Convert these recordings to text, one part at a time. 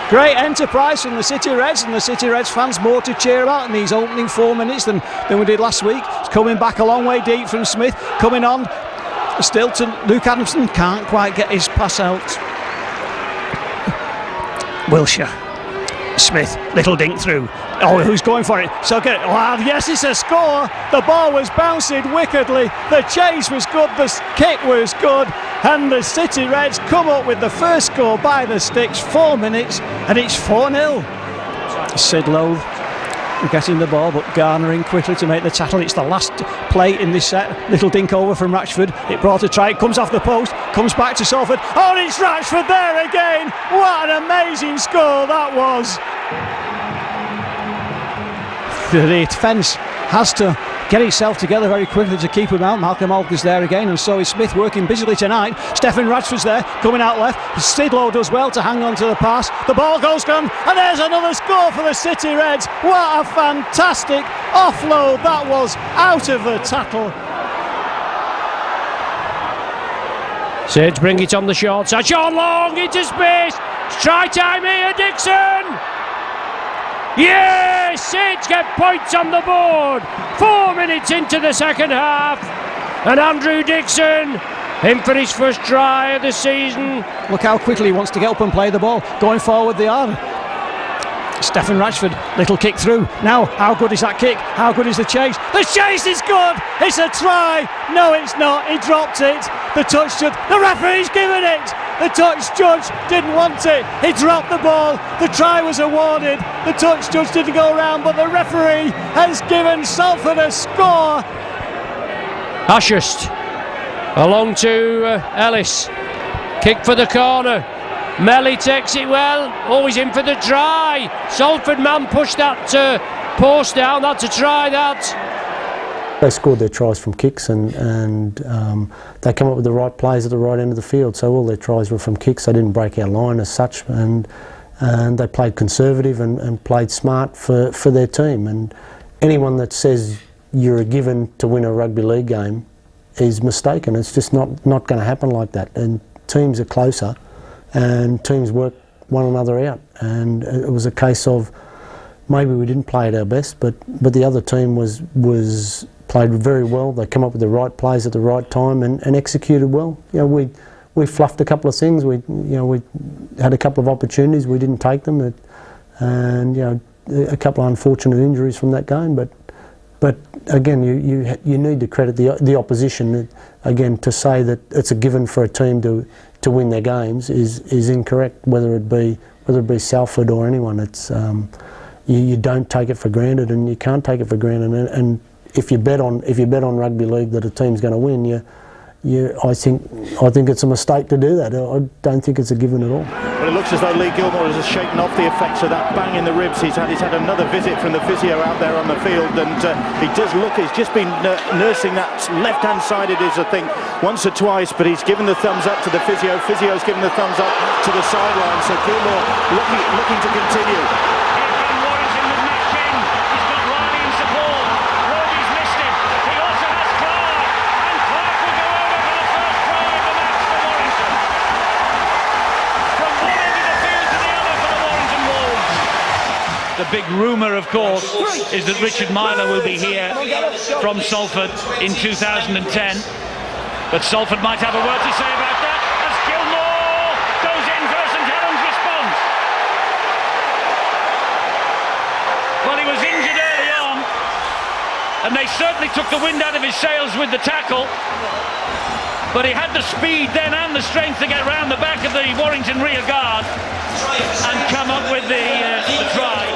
Great enterprise from the City Reds, and the City Reds fans more to cheer about in these opening 4 minutes than we did last week. It's coming back a long way deep from Smith, coming on still to Luke Adamson, can't quite get his pass out. Wilshire, Smith, little dink through. Oh, who's going for it? So good. Wow, yes, it's a score. The ball was bouncing wickedly. The chase was good. The kick was good. And the City Reds come up with the first score by the sticks. 4 minutes, and it's 4-0. Sid Lowe getting the ball, but garnering quickly to make the tackle. It's the last play in this set. Little dink over from Ratchford. It brought a try. It comes off the post. Comes back to Salford. Oh, and it's Ratchford there again. What an amazing score that was. The defence has to get itself together very quickly to keep him out. Malcolm Alker's there again, and so is Smith, working busily tonight. Stephen Ratchford's there, coming out left. Sidlow does well to hang on to the pass. The ball goes gone, and there's another score for the City Reds. What a fantastic offload that was out of the tackle. Sids bring it on the short side. Sean Long into space. Try time here, Dixon. Yes, Sids get points on the board. 4 minutes into the second half, and Andrew Dixon in for his first try of the season. Look how quickly he wants to get up and play the ball. Going forward they are. Stephen Ratchford, little kick through. Now, how good is that kick? How good is the chase? The chase is good! It's a try! No, it's not. He dropped it. The touch judge, the referee's given it! The touch judge didn't want it. He dropped the ball. The try was awarded. The touch judge didn't go around, but the referee has given Salford a score. Ashurst along to Ellis. Kick for the corner. Melly takes it well. Always in for the try. Salford man pushed that post down. That's a try, that. They scored their tries from kicks, and they come up with the right plays at the right end of the field. So all their tries were from kicks. They didn't break our line as such, and they played conservative and played smart for their team. And anyone that says you're a given to win a rugby league game is mistaken. It's just not going to happen like that. And teams are closer, and teams work one another out. And it was a case of maybe we didn't play at our best, but the other team was played very well. They come up with the right plays at the right time and executed well. You know, we fluffed a couple of things. We had a couple of opportunities. We didn't take them, and a couple of unfortunate injuries from that game. But again, you need to credit the opposition. Again, to say that it's a given for a team to win their games is incorrect. Whether it be Salford or anyone, it's you don't take it for granted, and you can't take it for granted. And if you bet on rugby league that a team's going to win, I think it's a mistake to do that. I don't think it's a given at all. Well, it looks as though Lee Gilmore has shaken off the effects of that bang in the ribs. He's had another visit from the physio out there on the field, and he does look. He's just been nursing that left-hand side. It is, I think, once or twice, but he's given the thumbs up to the physio. Physio's given the thumbs up to the sideline. So Gilmore looking to continue. The big rumour, of course, is that Richard Myler will be here from Salford in 2010. But Salford might have a word to say about that as Gilmore goes in for a St Helens response. Well, he was injured early on, and they certainly took the wind out of his sails with the tackle. But he had the speed then and the strength to get round the back of the Warrington rear guard and come up with the try.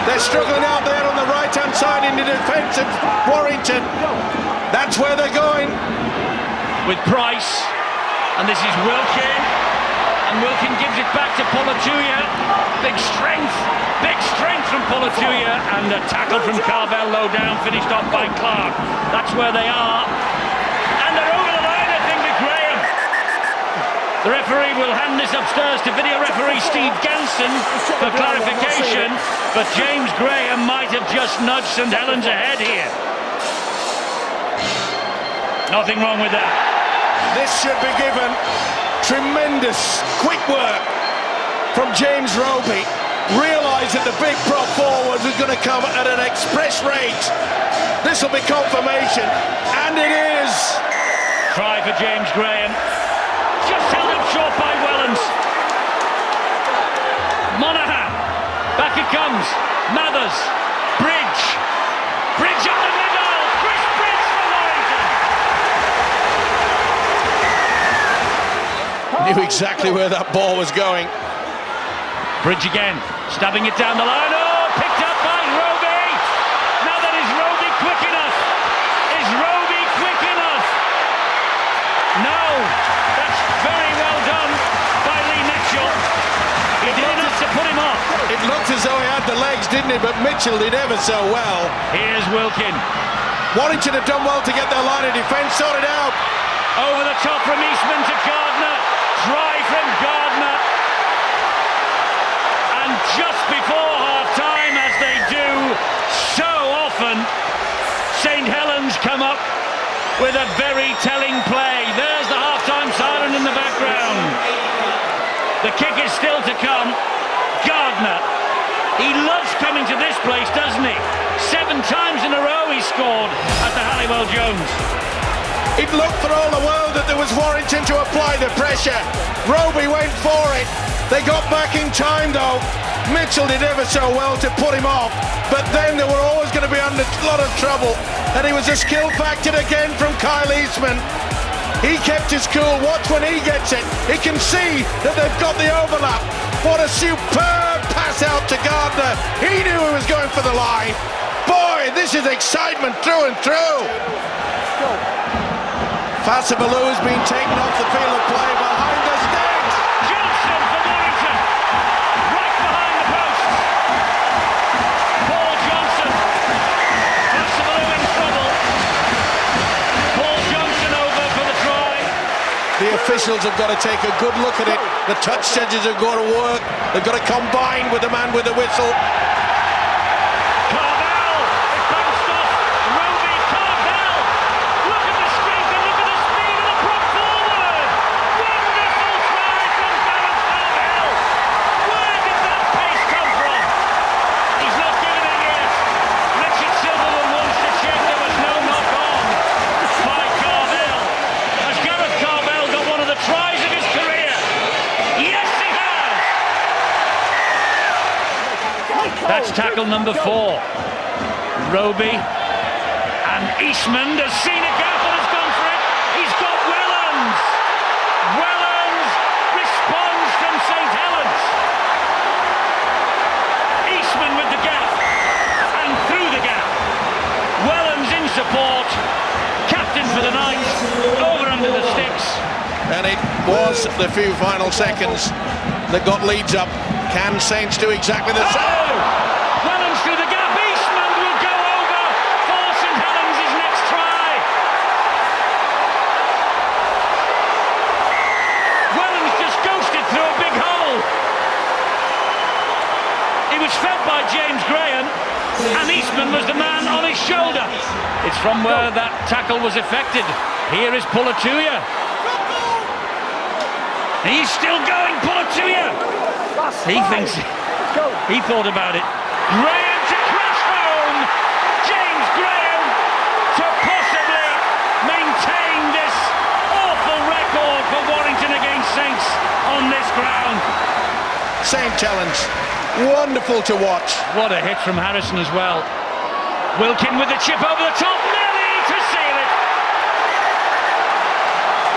They're struggling out there on the right-hand side in the defence of Warrington. That's where they're going. With Price, and this is Wilkin, and Wilkin gives it back to Polituya. Big strength from Polituya, and a tackle from Carvel low down, finished off by Clark. That's where they are. And they're over the line, I think, with Graham. The referee will hand this upstairs to video referee Steve Ganson for clarification, but James Graham might have just nudged St Helens ahead here. Nothing wrong with that. This should be given. Tremendous quick work from James Roby. Realised that the big prop forward was going to come at an express rate. This will be confirmation, and it is. Try for James Graham. Just held up short by Wellens. Monaghan. Back it comes. Mathers. Bridge. Bridge up the middle. Chris Bridge for Warrington. Knew exactly where that ball was going. Bridge again. Stabbing it down the line. Oh, picked up by Roby. Now that is Roby quick enough? Is Roby quick enough? No. That's very well done by Lee Mitchell. He did enough to put him off. It looked as though he had the legs, didn't it? But Mitchell did ever so well. Here's Wilkin. Warrington have done well to get their line of defence sorted out. Over the top from Eastman to Gardner. Try from Gardner. And just before half-time, as they do so often, St Helens come up with a very telling play. There's the half-time siren in the background. The kick is still to come. Gardner. He loves coming to this place, doesn't he? 7 times in a row he scored at the Halliwell Jones. It looked for all the world that there was Warrington to apply the pressure. Roby went for it. They got back in time though. Mitchell did ever so well to put him off, but then they were always going to be under a lot of trouble, and it was a skill factor again from Kyle Eastman. He kept his cool. Watch when he gets it. He can see that they've got the overlap. What a superb pass out to Gardner. He knew he was going for the line. Boy, this is excitement through and through. Fasabaloo has been taken off the field of play behind the sticks. Johnson for Warrington. Right behind the post. Paul Johnson. Fasabaloo in trouble. Paul Johnson over for the try. The officials have got to take a good look at it. The touch judges have got to work. They've got to combine with the man with the whistle. Carvel. It bounced off. Roby. Carvel. Look at the strength and look at the speed of the prop forward. Wonderful try from Gareth Carvel. Where did that pace come from? He's not given it yet. Richard Silverman wants to check there was no knock on by Carvel. Has Gareth Carvel got one of the tries of his career? Yes, he has. That's tackle number 4. Roby and Eastman has seen a gap and has gone for it. He's got Wellens. Wellens responds from St Helens. Eastman with the gap and through the gap. Wellens in support. Captain for the night. Over under the sticks. And it was the few final seconds that got Leeds up. Can Saints do exactly the same? Oh! Wellens through the gap. Eastman will go over for St Helens' next try. Wellens just ghosted through a big hole. He was fed by James Graham, and Eastman was the man on his shoulder. It's from where that tackle was effected. Here is Pulatuya. He's still going, Pulatuya. He thinks he thought about it. Graham to crash home. James Graham to possibly maintain this awful record for Warrington against Saints on this ground. St Helens, wonderful to watch. What a hit from Harrison as well. Wilkin with the chip over the top. Melly to seal it.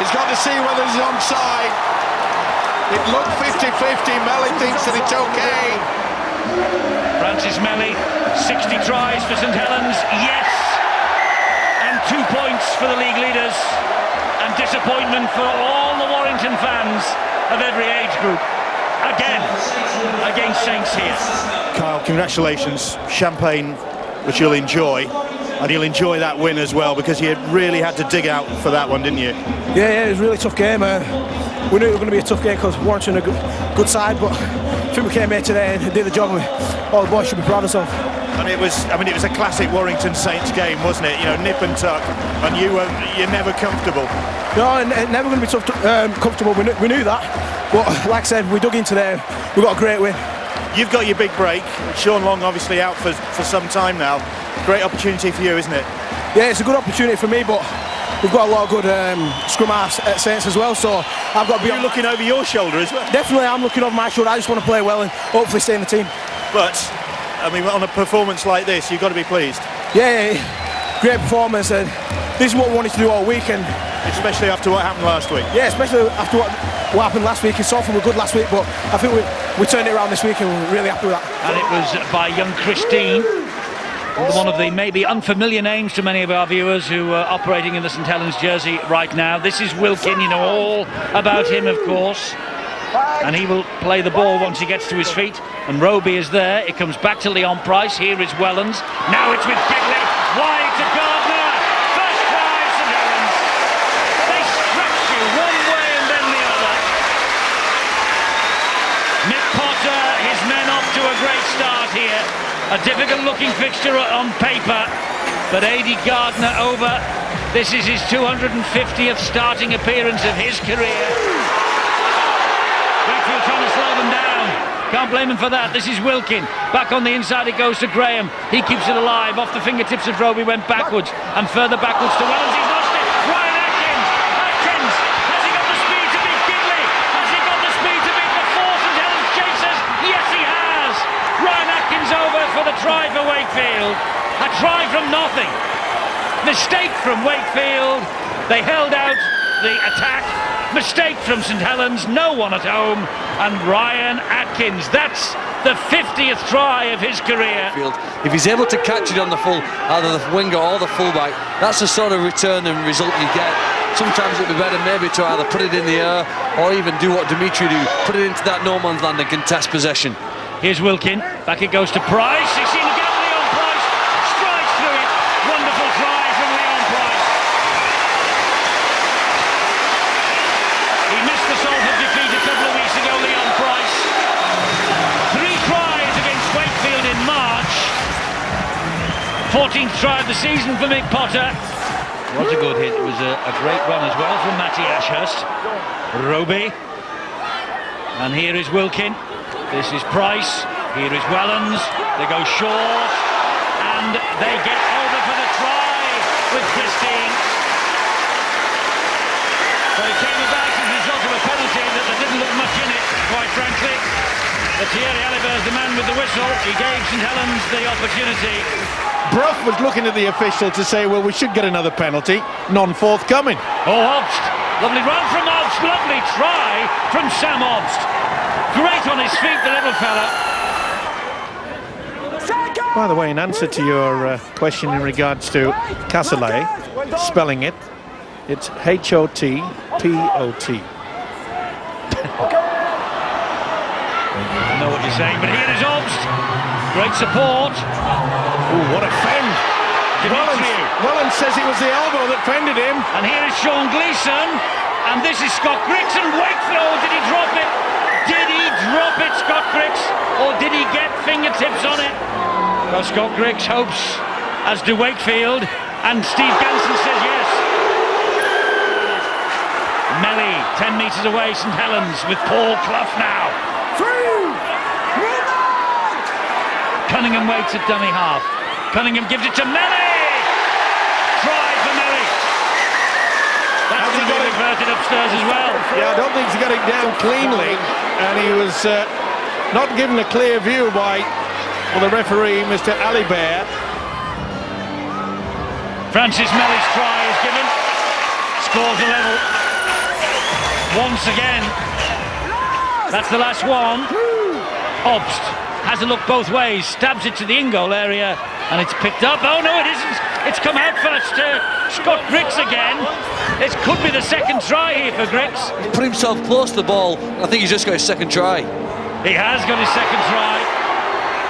He's got to see whether he's onside. It looked 50-50. Melly thinks that it's okay. Francis Melly, 60 tries for St Helens, yes. And 2 points for the league leaders. And disappointment for all the Warrington fans of every age group. Again, against Saints here. Kyle, congratulations. Champagne, which you'll enjoy. And you'll enjoy that win as well, because you really had to dig out for that one, didn't you? Yeah, it was a really tough game. We knew it was going to be a tough game because Warrington are a good side, but I think we came here today and did the job. All the boys should be proud of themselves. And it was a classic Warrington Saints game, wasn't it? You know, nip and tuck, and you're never comfortable. No, and never going to be comfortable. We knew that. But like I said, we dug into there. We got a great win. You've got your big break. Sean Long obviously out for some time now. Great opportunity for you, isn't it? Yeah, it's a good opportunity for me, but we've got a lot of good scrum halves at Saints as well, so I've got to be... You're looking over your shoulder as well? Definitely, I'm looking over my shoulder. I just want to play well and hopefully stay in the team. But, I mean, on a performance like this, you've got to be pleased. Yeah, great performance, and this is what we wanted to do all week. And especially after what happened last week. Yeah, especially after what happened last week. Salford were good last week, but I think we turned it around this week and we're really happy with that. And it was by young Christine, one of the maybe unfamiliar names to many of our viewers who are operating in the St Helens jersey right now. This is Wilkin, you know all about him, of course. And he will play the ball once he gets to his feet. And Roby is there. It comes back to Leon Price. Here is Wellens. Now it's with Gigley. Wide to Gardner. First try, St Helens. They stretch you one way and then the other. Mick Potter, his men off to a great start here. A difficult looking fixture on paper. But Aidy Gardner over. This is his 250th starting appearance of his career. Wakefield trying to slow them down. Can't blame him for that. This is Wilkin. Back on the inside it goes to Graham. He keeps it alive. Off the fingertips of Roby, went backwards. And further backwards to Wellens. He's lost it. Ryan Atkins. Atkins. Has he got the speed to beat Gigley? Has he got the speed to beat the fourth and Helens chasers? Yes, he has. Ryan Atkins over for the try for Wakefield. A try from nothing. Mistake from Wakefield. They held out the attack. Mistake from St Helens, no one at home, and Ryan Atkins, that's the 50th try of his career. If he's able to catch it on the full, either the winger or the fullback, that's the sort of return and result you get. Sometimes it'd be better maybe to either put it in the air or even do what Dimitri do, put it into that no man's land and contest possession. Here's Wilkin, back it goes to Price, he's seen again Leon Price, strides through it, wonderful try from Leon Price. He missed the Salford defeat a couple of weeks ago, Leon Price. 3 tries against Wakefield in March. 14th try of the season for Mick Potter. Was a good hit, it was a great run as well from Matty Ashurst. Roby. And here is Wilkin. This is Price. Here is Wellens. They go short. And they get over for the try with Christine. But it came about as a result of a penalty that there didn't look much in it, quite frankly. But Thierry Alibert is the man with the whistle. He gave St Helens the opportunity. Brough was looking at the official to say, well, we should get another penalty. None forthcoming. Oh, Obst. Lovely run from Obst. Lovely try from Sam Obst. Great on his feet, the little fella. By the way, in answer to your question in regards to Cassoulet, spelling it, it's H-O-T-P-O-T. I know what you're saying, but here is Obst. Great support. Ooh, what a fend. Wellens says it was the elbow that fended him. And here is Sean Gleeson. And this is Scott Griggs and Wakefield. Did he drop it? Did he drop it, Scott Griggs? Or did he get fingertips on it? Well, Scott Griggs hopes, as do Wakefield. And Steve Ganson says yes. Melly, 10 metres away, St Helens with Paul Clough now. Cunningham waits at dummy half. Cunningham gives it to Melly. Try for Melly. That's going to be reverted upstairs as well. Yeah, I don't think he's got it down cleanly, and he was not given a clear view by the referee, Mr. Alibert. Francis Melly's try is given. Scores a level. Once again. That's the last one. Obst has a look both ways, stabs it to the in-goal area, and it's picked up. Oh no, it isn't. It's come out first to Scott Griggs again. It could be the second try here for Griggs. He put himself close to the ball. I think he's just got his second try. He has got his second try.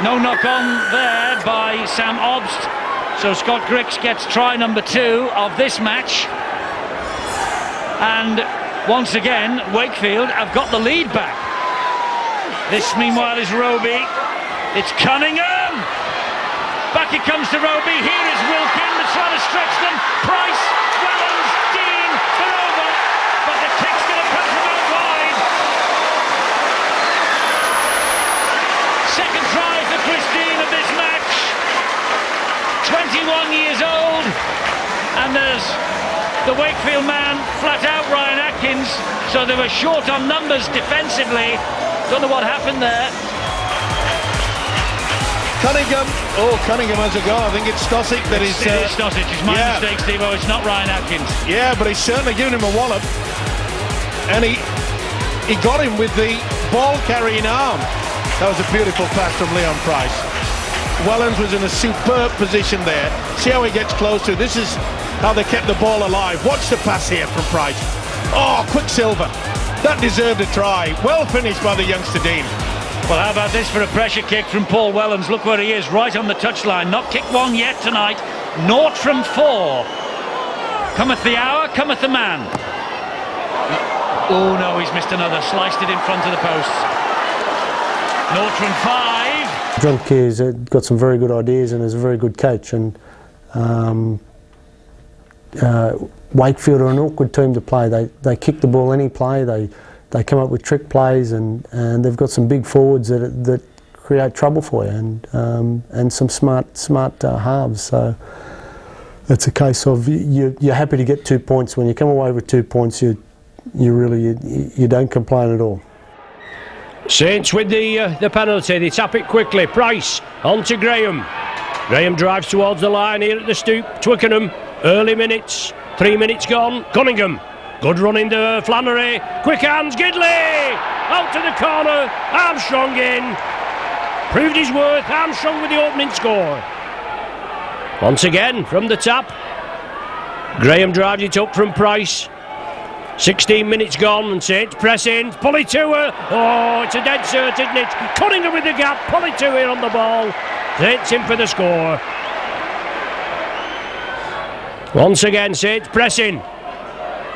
No knock on there by Sam Obst. So Scott Griggs gets try number 2 of this match. And once again, Wakefield have got the lead back. This, meanwhile, is Roby. It's Cunningham. Back it comes to Roby. Here is Wilkin. They're trying to stretch them. Price, Wellens, Dean, they're over. But the kick's going to come from out wide. 21 years old, and there's the Wakefield man, flat out Ryan Atkins, so they were short on numbers defensively. Don't know what happened there. Cunningham has a go. I think it's Stosic that is... It is Stosic, it's my mistake, Steve-O, it's not Ryan Atkins. Yeah, but he's certainly given him a wallop. And he got him with the ball-carrying arm. That was a beautiful pass from Leon Price. Wellens was in a superb position there. See how he gets close to. This is how they kept the ball alive. Watch the pass here from Price. Oh, Quicksilver. That deserved a try. Well finished by the youngster Dean. Well, how about this for a pressure kick from Paul Wellens? Look where he is, right on the touchline. Not kicked one yet tonight. 0 from 4. Cometh the hour, cometh the man. Oh no, he's missed another. Sliced it in front of the posts. 0 from 5. John Keir's got some very good ideas and is a very good coach. And Wakefield are an awkward team to play. They kick the ball any play. They come up with trick plays, and they've got some big forwards that create trouble for you, and some smart halves. So it's a case of you're happy to get 2 points. When you come away with 2 points, you don't complain at all. Saints with the penalty. They tap it quickly. Price on to Graham. Graham drives towards the line here at the Stoop. Twickenham. Early minutes. 3 minutes gone. Cunningham. Good run into Flannery. Quick hands. Gidley. Out to the corner. Armstrong in. Proved his worth. Armstrong with the opening score. Once again from the tap. Graham drives it up from Price. 16 minutes gone and Saints press in. Pull it to her. Oh, it's a dead cert, isn't it? Cunningham with the gap. Pull it to her on the ball. Saints in for the score. Once again, Saints pressing.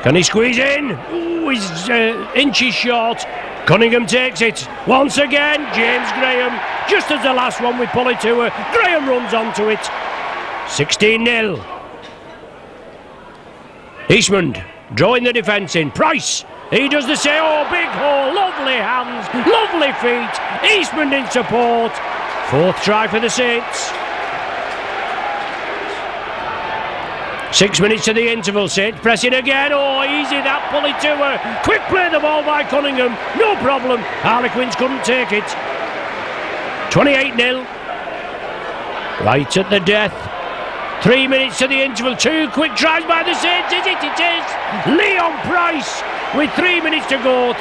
Can he squeeze in? Ooh, he's inches short. Cunningham takes it. Once again, James Graham. Just as the last one, we pull it to her. Graham runs onto it. 16-0. Eastman drawing the defence in. Price. He does the same. Oh, big hole. Lovely hands. Lovely feet. Eastman in support. 4th try for the Saints. 6 minutes to the interval. Saints pressing again. Oh, easy that. Pull it to her. Quick play the ball by Cunningham. No problem. Harlequins couldn't take it. 28-0. Right at the death. 3 minutes to the interval. 2 quick tries by the Saints. Is it? It is. Leon Price with 3 minutes to go.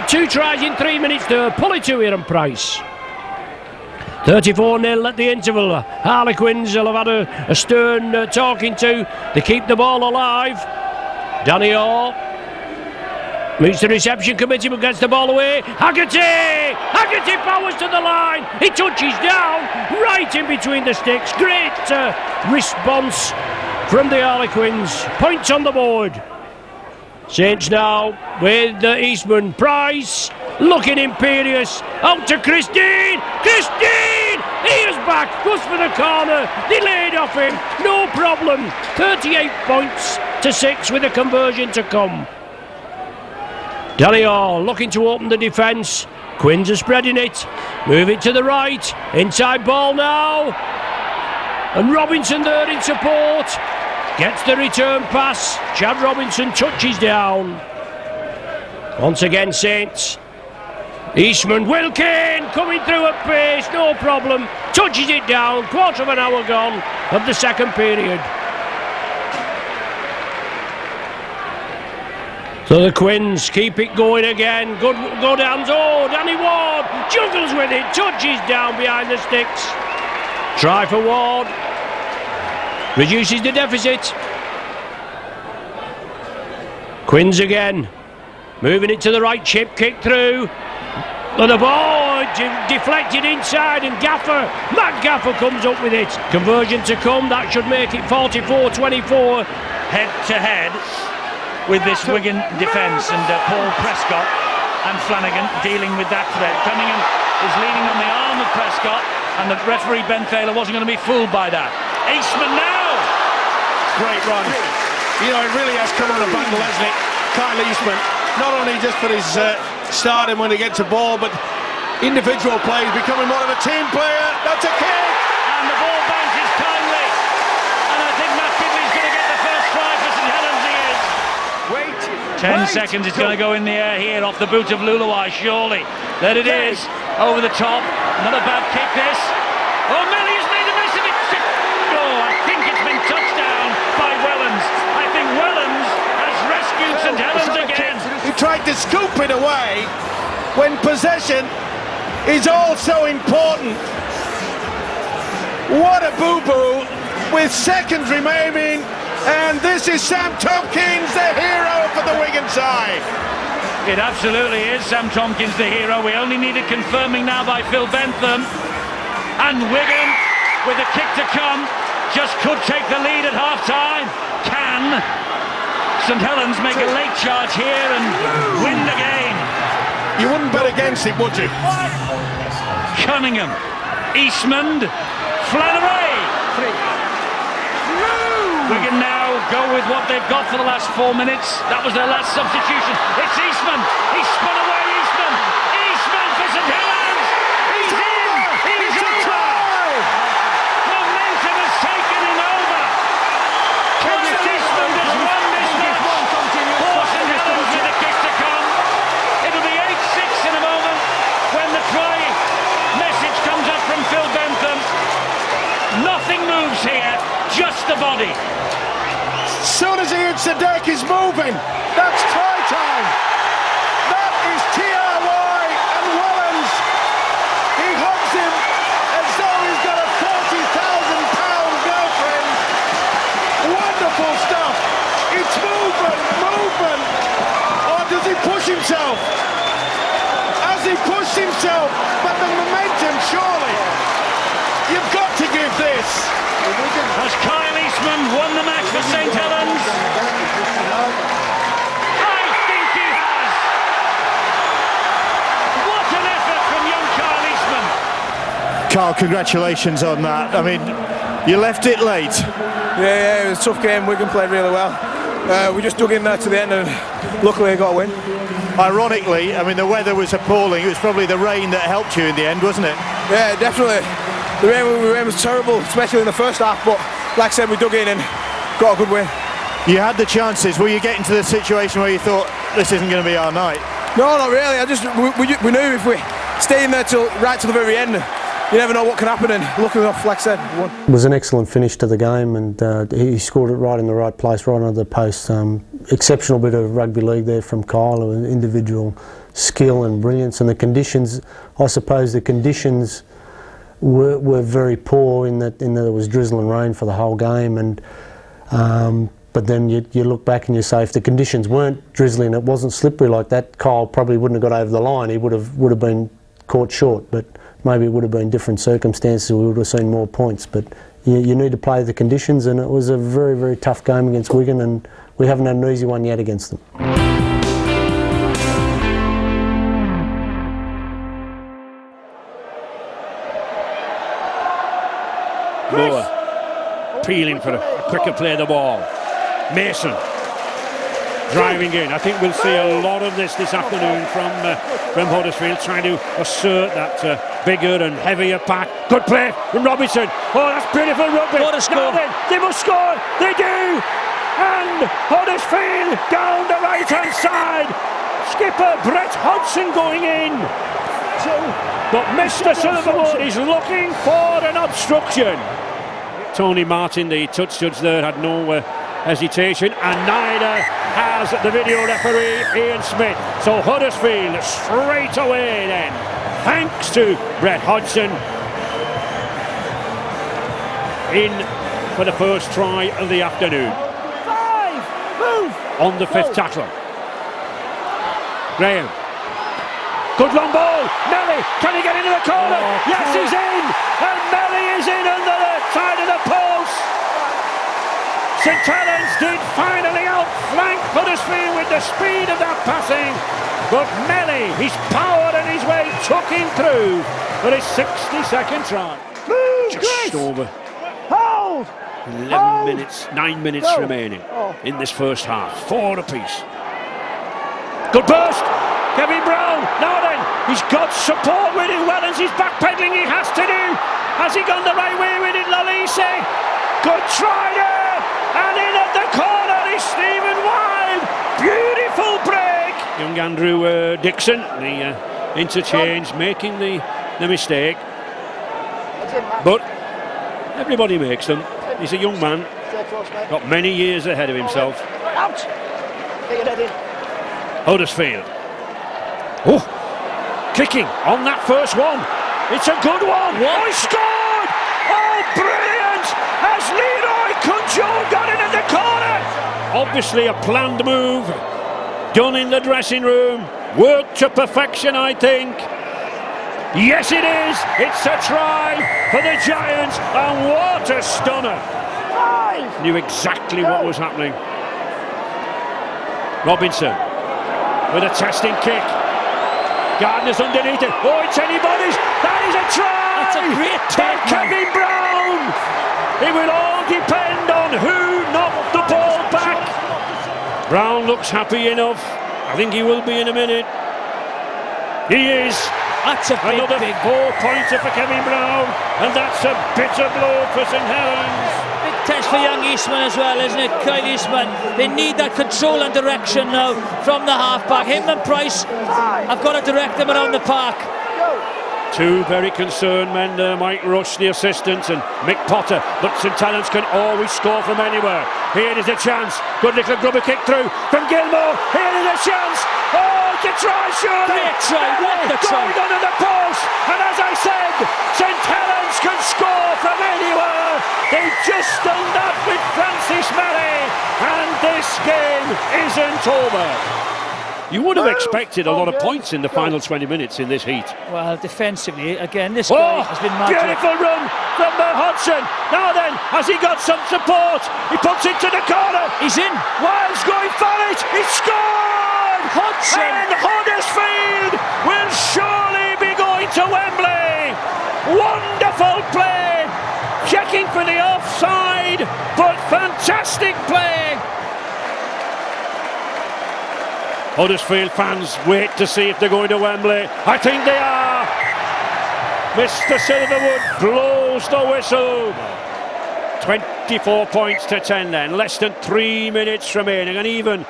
2 tries in 3 minutes to pull it to here and Price. 34-0 at the interval. Harlequins will have had a stern talking to. They keep the ball alive. Danny Orr meets the reception committee but gets the ball away. Haggerty! Haggerty powers to the line. He touches down right in between the sticks. Great response from the Harlequins. Points on the board. Saints now with Eastman. Price looking imperious. Out to Christine. Christine! He is back. Goes for the corner. Delayed off him. No problem. 38 points to 6 with a conversion to come. Danny Orr looking to open the defence. Quins are spreading it. Move it to the right. Inside ball now. And Robinson there in support. Gets the return pass. Chad Robinson touches down. Once again, Saints. Eastman, Wilkin coming through at pace, no problem. Touches it down. Quarter of an hour gone of the second period. So the Quins keep it going again. Good hands. Oh, Danny Ward juggles with it. Touches down behind the sticks. Try for Ward. Reduces the deficit. Quins again. Moving it to the right, chip kick through. And the ball deflected inside and Matt Gaffer comes up with it. Conversion to come, that should make it 44-24. Head to head with this Wigan defence, and Paul Prescott and Flanagan dealing with that threat. Cunningham is leaning on the arm of Prescott, and the referee Ben Thaler wasn't going to be fooled by that. Eastman now! Great run. You know, it really has come on the back of Leslie. Kyle Eastman, not only just for his starting when he gets a ball, but individual plays, becoming more of a team player. That's a kick! And and the ball bounces kindly. And I think Matt Gidley's going to get the first try for St Helens. He is. Wait. 10 seconds, it's going to go in the air here off the boot of Luluai, surely. There it is, over the top. Not a bad kick, this. Oh, Melly has made a mess of it. Oh, I think it's been touched down by Wellens. I think Wellens has rescued St Helens again. He tried to scoop it away when possession is also important. What a boo-boo with seconds remaining, and this is Sam Tompkins, the hero for the Wigan side. It absolutely is Sam Tompkins, the hero. We only needed confirming now by Phil Bentham. And Wigan, with a kick to come, just could take the lead at half-time. Can St Helens make a late charge here and win the game? You wouldn't bet against it, would you? Cunningham, Eastman, Flannery. Wigan now go with what they've got for the last 4 minutes. That was their last substitution. It's Eastman. He's spun away, Eastman. Eastman for St Helens. He's in. He's over. Momentum has taken him over. Curtis Eastman has won this match for St Helens with a kick to come. It'll be 8-6 in a moment when the try message comes up from Phil Bentham. Nothing moves here, just the body. As soon as he hits the deck, he's moving. That's try time. That is TRY and Wellens. He hugs him as though he's got a £40,000 girlfriend. Wonderful stuff. It's movement, movement. Or does he push himself? Has he pushed himself? But the momentum, surely. You've got to give this. Has Kyle Eastman won the match for St Helens? I think he has. What an effort from young Kyle Eastman. Carl, congratulations on that. I mean, you left it late. Yeah, it was a tough game. Wigan played really well. We just dug in there to the end and luckily I got a win. Ironically, I mean, the weather was appalling. It was probably the rain that helped you in the end, wasn't it? Yeah, definitely. The rain was terrible, especially in the first half, but like I said, we dug in and got a good win. You had the chances. Were you getting to the situation where you thought, this isn't going to be our night? No, not really. We knew if we stay in there right till the very end, you never know what can happen, and luckily enough, like I said, we won. It was an excellent finish to the game, and he scored it right in the right place, right under the post. Exceptional bit of rugby league there from Kyle, individual skill and brilliance, and the conditions, I suppose the conditions were very poor in that there was drizzle and rain for the whole game, and but then you look back and you say if the conditions weren't drizzly and it wasn't slippery like that, Kyle probably wouldn't have got over the line. He would have been caught short, but maybe it would have been different circumstances. We would have seen more points, but you need to play the conditions, and it was a very, very tough game against Wigan, and we haven't had an easy one yet against them. Moore peeling for a quicker play of the ball. Mason driving in. I think we'll see a lot of this afternoon from Huddersfield, trying to assert that bigger and heavier pack. Good play from Robinson. Oh, that's beautiful rugby. Now then, they must score. They do. And Huddersfield down the right-hand side. Skipper Brett Hodgson going in. But Mr. Silverwood is looking for an obstruction. Tony Martin, the touch judge there, had no hesitation, and neither has the video referee Ian Smith. So Huddersfield straight away then, thanks to Brett Hodgson, in for the first try of the afternoon. On the fifth tackle. Graham. Good long ball. Melly, can he get into the corner? Yes, he's in. And Melly is in under the side of the post. St Helens did finally outflank Huddersfield with the speed of that passing. But Melly, his power and his weight took him through for his 60-second try. Just over 11 minutes, 9 minutes remaining in this first half. 4 apiece. Good burst. Kevin Brown, now then, he's got support with him. Wellens is backpedaling, he has to do. Has he gone the right way with him? easy. Good try there. And in at the corner is Stephen Wild. Beautiful break. Young Andrew Dixon, the interchange, making the mistake. But everybody makes them. He's a young man, got many years ahead of himself. Out! Take it in. Huddersfield. Oh, kicking on that first one. It's a good one. Oh, he scored! Oh, brilliant! As Leroy Cunjol got in at the corner. Obviously a planned move, done in the dressing room, worked to perfection, I think. Yes, it is. It's a try for the Giants, and what a stunner. Knew exactly what was happening. Robinson with a testing kick. Gardner's underneath it. Oh, it's anybody's. That is a try. That's a great by Kevin Brown. It will all depend on who knocked the ball back. Brown looks happy enough. I think he will be in a minute. He is. That's a big, another 4-pointer for Kevin Brown, and that's a bitter blow for St Helens. Big test for young Eastman as well, isn't it? Kyle Eastman. They need that control and direction now from the half-back. Him and Price have got to direct them around the park. Two very concerned men there, Mike Rush, the assistant, and Mick Potter. But St Helens can always score from anywhere. Here is a chance. Good little grubber kick through from Gilmore. Here is a chance. Oh, it's a try, surely. Great try, what the try. Going under the post. And as I said, St Helens can score from anywhere. They've just done that with Francis Melly. And this game isn't over. You would have expected a lot of points in the final 20 minutes in this heat. Well, defensively, again, this guy has been magic. Beautiful run from Hodgson. Now then, has he got some support? He puts it to the corner. He's in. Wild's going for it. He scored! Hodgson. And Huddersfield will surely be going to Wembley. Wonderful play. Checking for the offside, but fantastic play. Huddersfield fans wait to see if they're going to Wembley. I think they are. Mr. Silverwood blows the whistle. 24 points to 10 then. Less than 3 minutes remaining. And even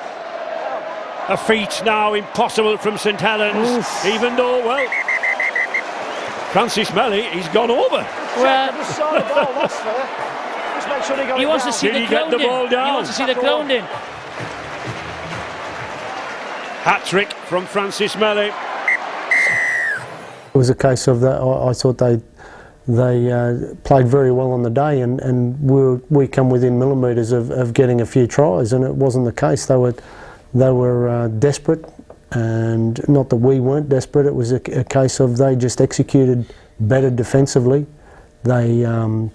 a feat now impossible from St Helens. Oof. Even though, well, Francis Melly, he's gone over. Well, just saw the ball, that's fair. Just make sure he got he it wants down. to see Did the he get the grounding. ball down? He wants to see the grounding. Hat-trick from Francis Melly. It was a case of that. I thought they played very well on the day, and we come within millimetres of getting a few tries, and it wasn't the case. They were desperate, and not that we weren't desperate. It was a case of they just executed better defensively. They come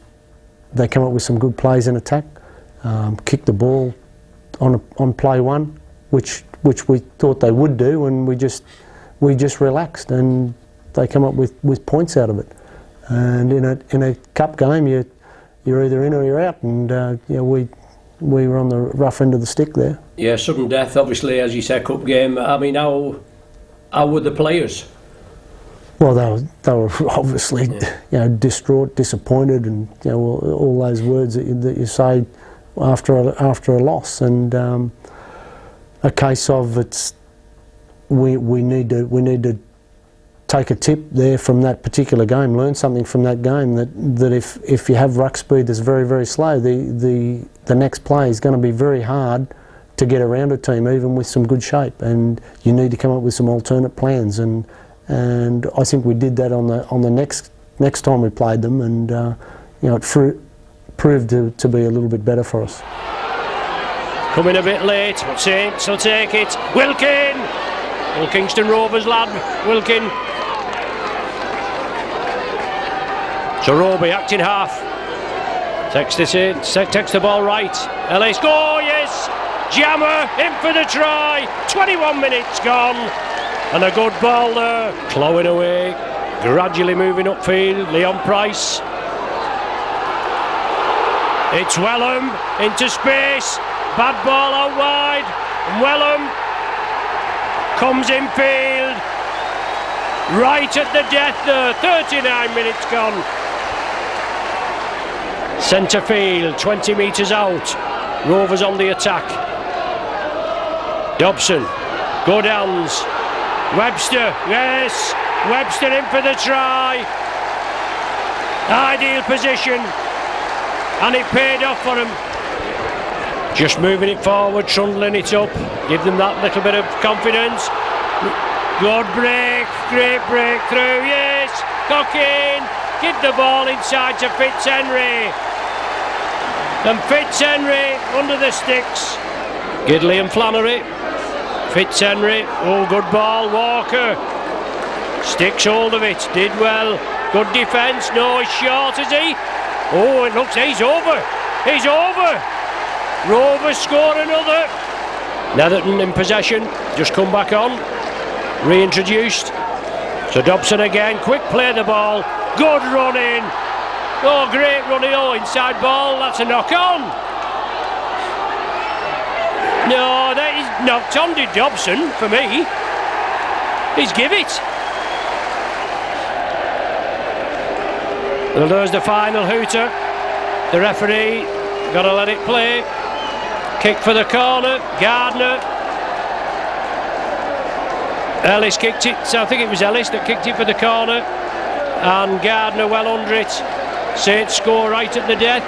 up with some good plays in attack, kicked the ball on play one, which we thought they would do, and we just relaxed, and they come up with points out of it. And in a cup game, you're either in or you're out, and we were on the rough end of the stick there. Yeah, sudden death, obviously, as you said, cup game. I mean, how were the players? Well, they were obviously distraught, disappointed, and all those words that you say after a loss, and a case of we need to take a tip there from that particular game, learn something from that game, that if you have ruck speed that's very, very slow, the next play is going to be very hard to get around a team, even with some good shape, and you need to come up with some alternate plans, and I think we did that on the next time we played them, and it proved to be a little bit better for us. Coming a bit late, but Saints will take it. Wilkin! Old Kingston Rovers lad, Wilkin. So Roby acting half. Takes the ball right. Ellis, go, yes! Jammer, in for the try. 21 minutes gone. And a good ball there. Clawing away, gradually moving upfield. Leon Price. It's Wellham into space. Bad ball out wide. Wellham comes infield. Right at the death there. 39 minutes gone. Centre field, 20 metres out. Rovers on the attack. Dobson, good hands. Webster, yes. Webster in for the try. Ideal position. And it paid off for him. Just moving it forward, trundling it up. Give them that little bit of confidence. Good break, great breakthrough, yes. Cocking, give the ball inside to Fitzhenry. And Fitzhenry under the sticks. Gidley and Flannery. Fitzhenry, oh good ball, Walker. Sticks hold of it, did well. Good defence, no, he's short, is he? Oh, it looks, he's over. He's over. Rovers score another. Netherton in possession, just come back on. Reintroduced. So Dobson again, quick play the ball. Good running. Oh, great running. Oh, inside ball, that's a knock on. No, that is knocked on to Dobson for me. He's give it. Well, there's the final hooter. The referee got to let it play. Kick for the corner. Gardner. Ellis kicked it. So I think it was Ellis that kicked it for the corner. And Gardner well under it. Saints score right at the death.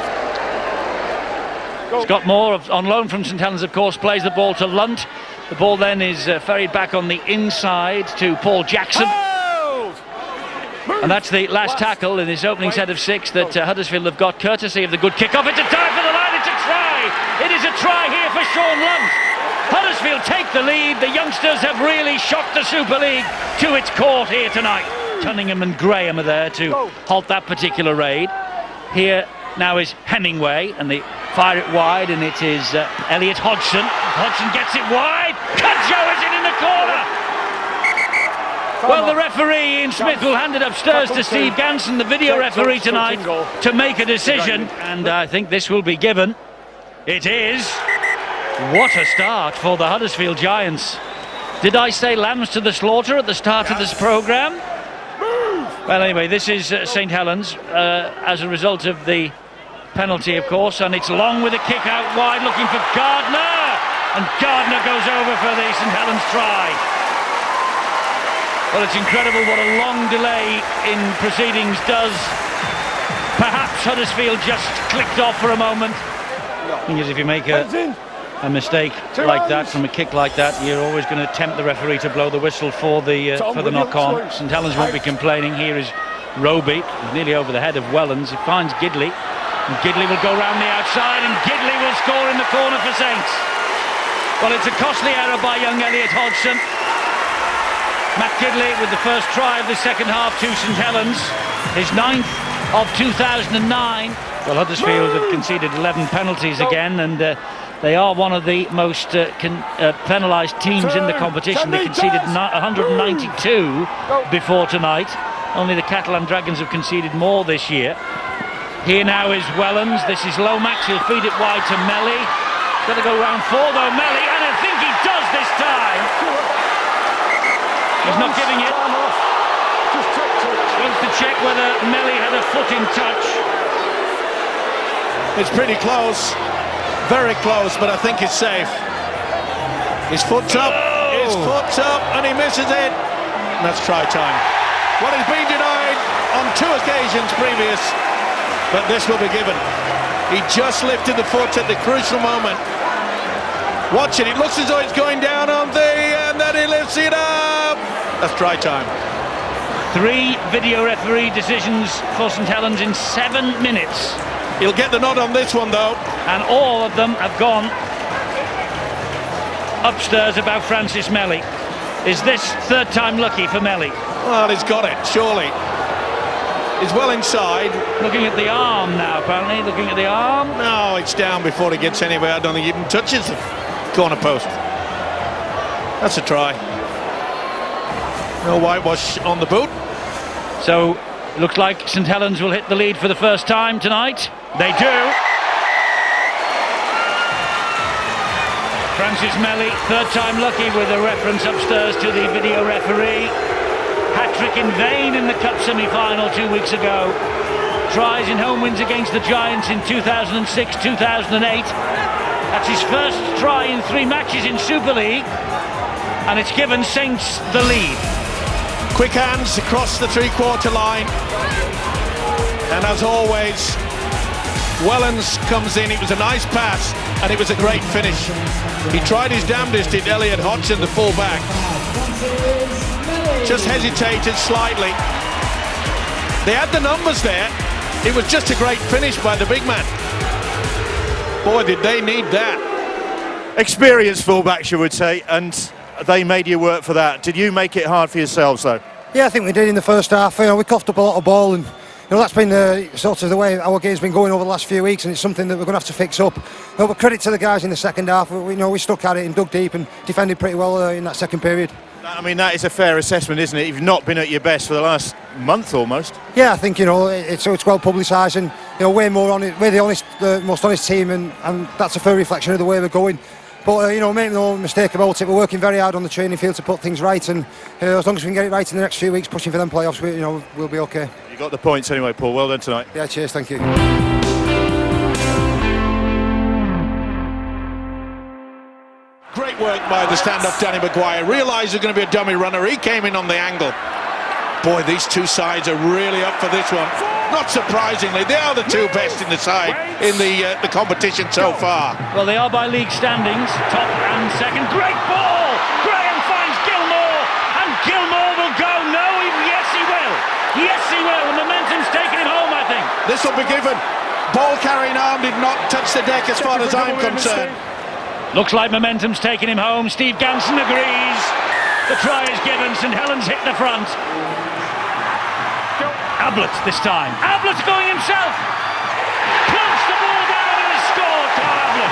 Scott Moore on loan from St Helens, of course, plays the ball to Lunt. The ball then is ferried back on the inside to Paul Jackson. And that's the last tackle in this opening set of 6 that Huddersfield have got, courtesy of the good kick-off. It's a dive for the line, it's a try! It is a try here for Sean Lunt. Huddersfield take the lead. The youngsters have really shocked the Super League to its court here tonight. Cunningham and Graham are there to halt that particular raid. Here now is Hemingway, and they fire it wide, and it is Elliot Hodgson. Hodgson gets it wide. Cudjoe is in the corner. Well, the referee Ian Smith will hand it upstairs to Steve Ganson, the video referee tonight, to make a decision, and I think this will be given. It is. What a start for the Huddersfield Giants. Did I say lambs to the slaughter at the start of this programme? Well, anyway, this is St Helens as a result of the penalty, of course, and it's long with a kick out wide looking for Gardner, and Gardner goes over for the St Helens try. Well, it's incredible what a long delay in proceedings does. Perhaps Huddersfield just clicked off for a moment. Because if you make a mistake like that from a kick like that, you're always going to tempt the referee to blow the whistle for the knock-on. St Helens won't be complaining. Here is Roby, nearly over the head of Wellens. He finds Gidley, and Gidley will go round the outside, and Gidley will score in the corner for Saints. Well, it's a costly error by young Elliot Hodgson. Matt Gidley with the first try of the second half to St Helens, his 9th of 2009. Well, Huddersfield have conceded 11 penalties again, and they are one of the most penalised teams in the competition. They conceded 192 before tonight. Only the Catalan Dragons have conceded more this year. Here now is Wellens. This is Lomax. He'll feed it wide to Melly. Got to go round 4 though, Melly, and I think he does this time. He's not giving it. Wants to check whether Melly had a foot in touch. It's pretty close, very close, but I think it's safe. His foot's up, and he misses it. And that's try time. Well, he's been denied on 2 occasions previous, but this will be given. He just lifted the foot at the crucial moment. Watch it, it looks as though it's going down on and then he lifts it up. That's try time. 3 video referee decisions for St Helens in 7 minutes. He'll get the nod on this one though. And all of them have gone upstairs about Francis Melly. Is this 3rd time lucky for Melly? Well, he's got it, surely. He's well inside. Looking at the arm now, apparently. Looking at the arm. No, it's down before he gets anywhere. I don't think he even touches the corner post. That's a try. No whitewash on the boot. So, looks like St Helens will hit the lead for the first time tonight. They do. Francis Melly, 3rd time lucky, with a reference upstairs to the video referee. Hat-trick in vain in the Cup semi-final 2 weeks ago. tries in home wins against the Giants in 2006, 2008. That's his first try in 3 matches in Super League, and it's given Saints the lead. Quick hands across the three-quarter line, and as always, Wellens comes in. It was a nice pass, and it was a great finish. He tried his damnedest, did Elliot Hodgson, the full-back. Just hesitated slightly. They had the numbers there. It was just a great finish by the big man. Boy, did they need that. Experienced fullbacks, you would say, and they made you work for that. Did you make it hard for yourselves, though? Yeah, I think we did in the first half. We coughed up a lot of ball, and that's been sort of the way our game's been going over the last few weeks, and it's something that we're going to have to fix up. But credit to the guys in the second half. We stuck at it and dug deep and defended pretty well in that second period. I mean, that is a fair assessment, isn't it? You've not been at your best for the last month almost. Yeah, I think it's well publicised, and we're the most honest team, and that's a fair reflection of the way we're going. But make no mistake about it, we're working very hard on the training field to put things right, and as long as we can get it right in the next few weeks, pushing for them playoffs, we'll be okay. You got the points anyway, Paul. Well done tonight. Yeah, cheers, thank you. Great work by the stand-up Danny Maguire. Realised there's going to be a dummy runner. He came in on the angle. Boy, these two sides are really up for this one. Not surprisingly, they are the two best in the side in the competition so far. Well, they are by league standings, top and second. Great ball! Graham finds Gilmore, and Gilmore will go. No, yes he will. Yes he will. The momentum's taking him home, I think. This will be given. Ball carrying arm did not touch the deck as far as I'm concerned. Looks like momentum's taking him home. Steve Ganson agrees. The try is given. St Helens hit the front. Ablett this time. Ablett's going himself. Plunks the ball down and has scored. Carl Ablett.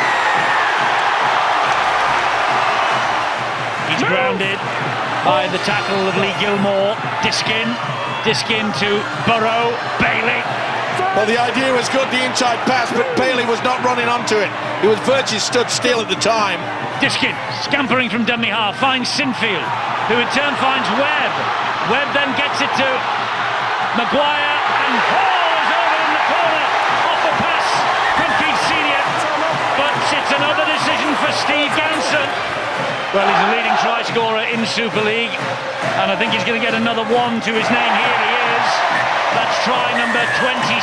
He's grounded by the tackle of Lee Gilmore. Diskin to Burrow. Bailey. Well, the idea was good, the inside pass, but Bailey was not running onto it. He was virtually stood still at the time. Diskin scampering from dummy half finds Sinfield, who in turn finds Webb. Webb then gets it to Maguire, and Hall is over in the corner off the pass from Keith Senior. But it's another decision for Steve Ganson. Well, he's a leading try scorer in Super League, and I think he's going to get another one to his name. Here he is. That's try number 27.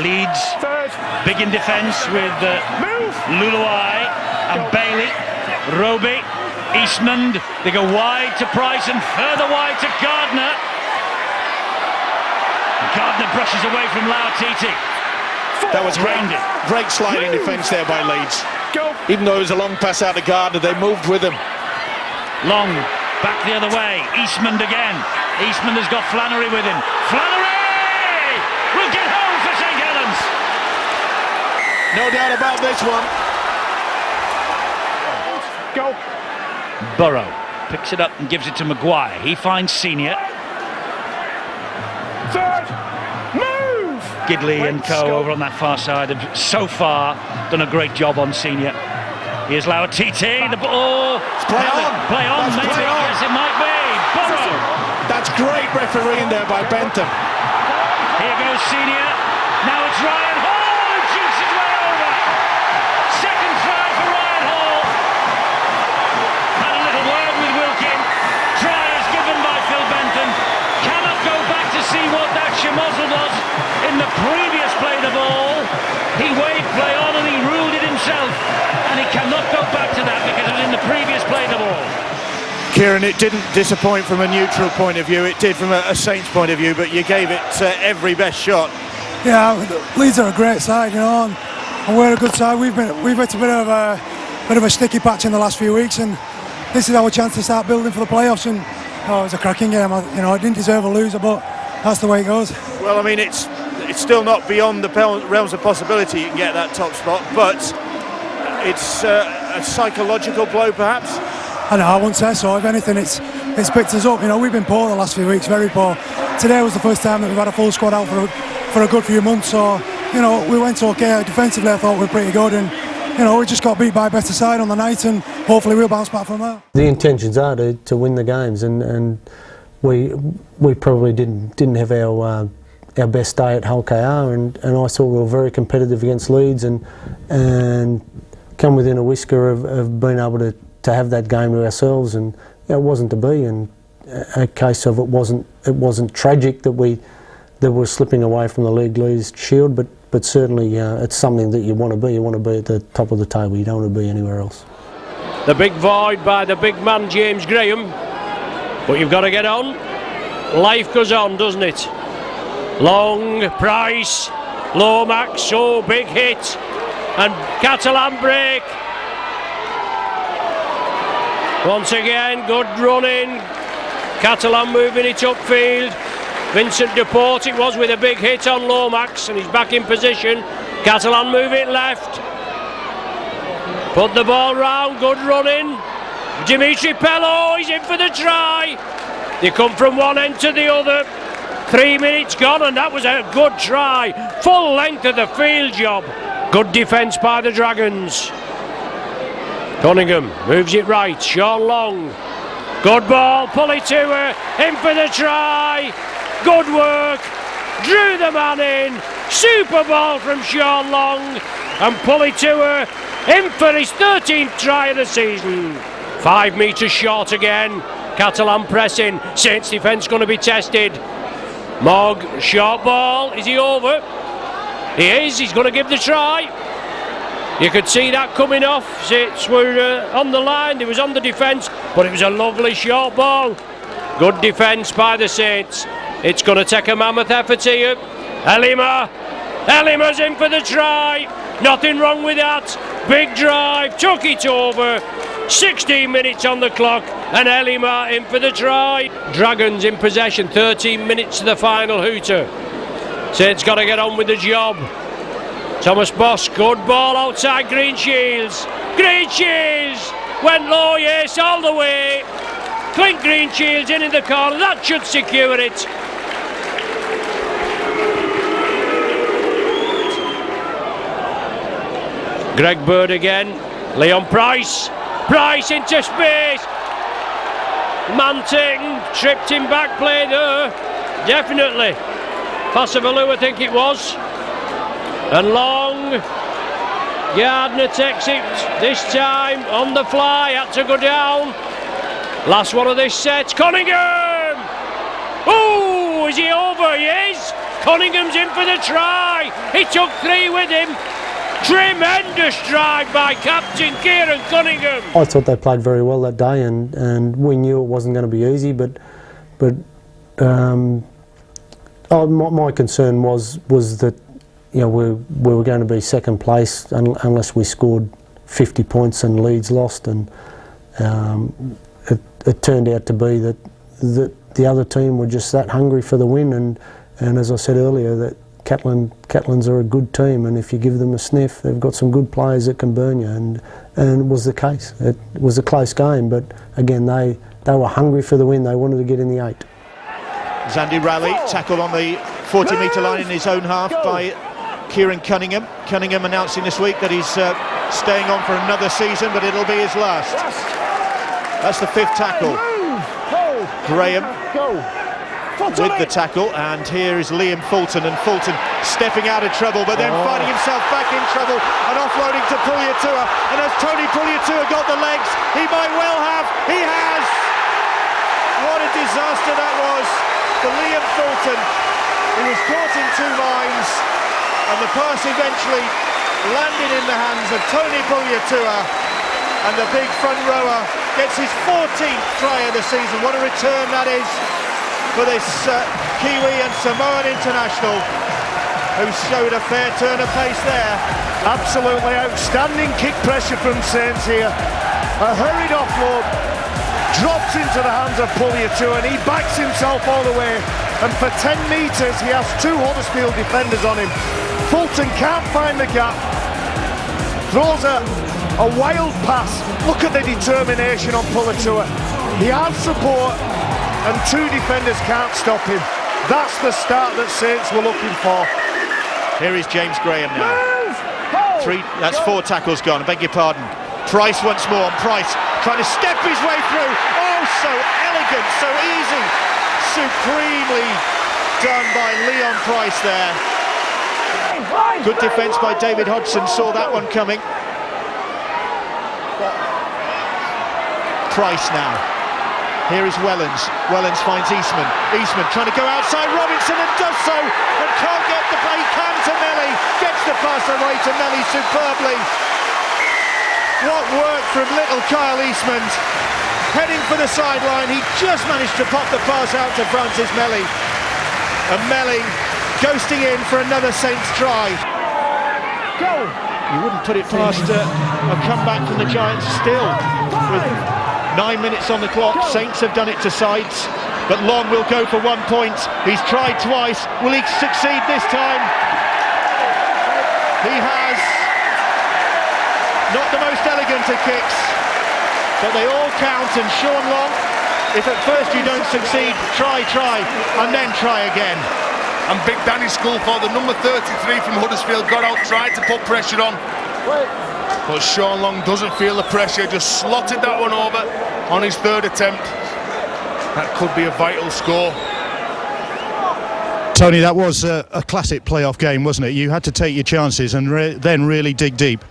Leeds big in defence with Luluai and Bailey, Roby, Eastman. They go wide to Price and further wide to Gardner. Gardner brushes away from Lauatiti. That was great sliding defence there by Leeds. Even though it was a long pass out to Gardner, they moved with him. Long, back the other way. Eastman again. Eastman has got Flannery with him. Flannery will get home for St Helens. No doubt about this one. Go. Burrow picks it up and gives it to Maguire. He finds Senior. Third, move! Gidley and co over on that far side have so far done a great job on Senior. Here's Lauatiti. The ball. Play on. Play on, maybe. Play on. Yes, it might be. Burrow. That's great refereeing there by Bentham. Here goes Senior. Now it's Ryan Hall who jukes his way over. Second try for Ryan Hall. Had a little word with Wilkin. Try is given by Phil Bentham. Cannot go back to see what that schmozzle was in the previous play the ball. He waved play on and he ruled it himself. And he cannot go back to that because it was in the previous play the ball. Kieran, it didn't disappoint from a neutral point of view. It did from a Saints point of view, but you gave it every best shot. Yeah, Leeds are a great side, and we're a good side. We've had a bit of a sticky patch in the last few weeks, and this is our chance to start building for the playoffs. And it was a cracking game. I didn't deserve a loser, but that's the way it goes. Well, I mean, it's still not beyond the realms of possibility you can get that top spot, but it's a psychological blow, perhaps. I wouldn't say so. If anything, it's picked us up. We've been poor the last few weeks, very poor. Today was the first time that we've had a full squad out for a good few months. So, we went okay. Defensively, I thought we were pretty good, and we just got beat by a better side on the night, and hopefully we'll bounce back from that. The intentions are to win the games, and we probably didn't have our our best day at Hull KR, and I thought we were very competitive against Leeds and come within a whisker of being able to have that game to ourselves, and it wasn't to be. And a case of it wasn't tragic that we were slipping away from the League Leads Shield, but certainly it's something that you want to be. You want to be at the top of the table. You don't want to be anywhere else. The big void by the big man James Graham, but you've got to get on. Life goes on, doesn't it? Long, Price, Lomax, oh, big hit, and Catalan break. Once again, good running. Catalan moving it upfield. Vincent Deport it was with a big hit on Lomax, and he's back in position. Catalan move it left. Put the ball round, good running. Dimitri Pello, he's in for the try. They come from one end to the other. 3 minutes gone, and that was a good try. Full length of the field job. Good defence by the Dragons. Cunningham moves it right. Sean Long. Good ball. Pulitua in for the try. Good work. Drew the man in. Super ball from Sean Long. And Pulitua in for his 13th try of the season. 5 metres short again. Catalan pressing. Saints defence going to be tested. Mogg, short ball. Is he over? He is. He's going to give the try. You could see that coming off. Saints were on the line. They was on the defence, but it was a lovely short ball. Good defence by the Saints. It's going to take a mammoth effort here. Elima's in for the try. Nothing wrong with that. Big drive. Took it over. 16 minutes on the clock, and Elima in for the try. Dragons in possession, 13 minutes to the final hooter. Saints got to get on with the job. Thomas Boss, good ball outside Green Shields. Green Shields went low, yes, all the way. Clint Green Shields in the corner, that should secure it. Greg Bird again. Leon Price into space. Manting tripped him back play there. Definitely. Fassavalu, I think it was. And Long. Gardner takes it this time on the fly. Had to go down. Last one of this set. Cunningham! Oh, is he over? Yes. Cunningham's in for the try. He took 3 with him. Tremendous drive by Captain Kieran Cunningham. I thought they played very well that day, and we knew it wasn't going to be easy. But my concern was that we were going to be second place unless we scored 50 points and Leeds lost, and it turned out to be that the other team were just that hungry for the win, and as I said earlier, that Catlins are a good team, and if you give them a sniff, they've got some good players that can burn you, and it was the case. It was a close game, but again, they were hungry for the win. They wanted to get in the 8. Zandy Raleigh tackled on the 40-metre line in his own half by Kieran Cunningham. Cunningham announcing this week that he's staying on for another season, but it'll be his last. That's the 5th tackle. Graham with the tackle, and here is Liam Fulton, and Fulton stepping out of trouble, but then finding himself back in trouble and offloading to Pulitua. And has Tony Pulitua got the legs? He might well have. He has. What a disaster that was for Liam Fulton. He was caught in 2 minds, and the pass eventually landed in the hands of Tony Pulitua, and the big front rower gets his 14th try of the season. What a return that is for this Kiwi and Samoan international, who showed a fair turn of pace there. Absolutely outstanding kick pressure from Saints here. A hurried offload, drops into the hands of Pulitua, and he backs himself all the way, and for 10 metres he has 2 Huddersfield defenders on him. Fulton can't find the gap, throws a wild pass. Look at the determination on Pulitua. He has support, and 2 defenders can't stop him. That's the start that Saints were looking for. Here is James Graham now. 4 tackles gone, I beg your pardon. Price once more, Price trying to step his way through. Oh, so elegant, so easy. Supremely done by Leon Price there. Good defence by David Hodgson, saw that one coming. Price now. Here is Wellens. Wellens finds Eastman. Eastman trying to go outside Robinson and does so, and can't get the play. Can to Melly. Gets the pass away to Melly superbly. What work from little Kyle Eastman. Heading for the sideline. He just managed to pop the pass out to Francis Melly. And Melly ghosting in for another Saints try. Go! You wouldn't put it past a comeback from the Giants still. With 9 minutes on the clock, Saints have done it to sides, but Long will go for 1 point. He's tried twice. Will he succeed this time? He has. Not the most elegant of kicks, but they all count. And Sean Long, if at first you don't succeed, try, and then try again. And Big Danny Schoolford, the number 33 from Huddersfield, got out, tried to put pressure on. But Sean Long doesn't feel the pressure, just slotted that one over on his third attempt. That could be a vital score. Tony, that was a classic playoff game, wasn't it? You had to take your chances and then really dig deep.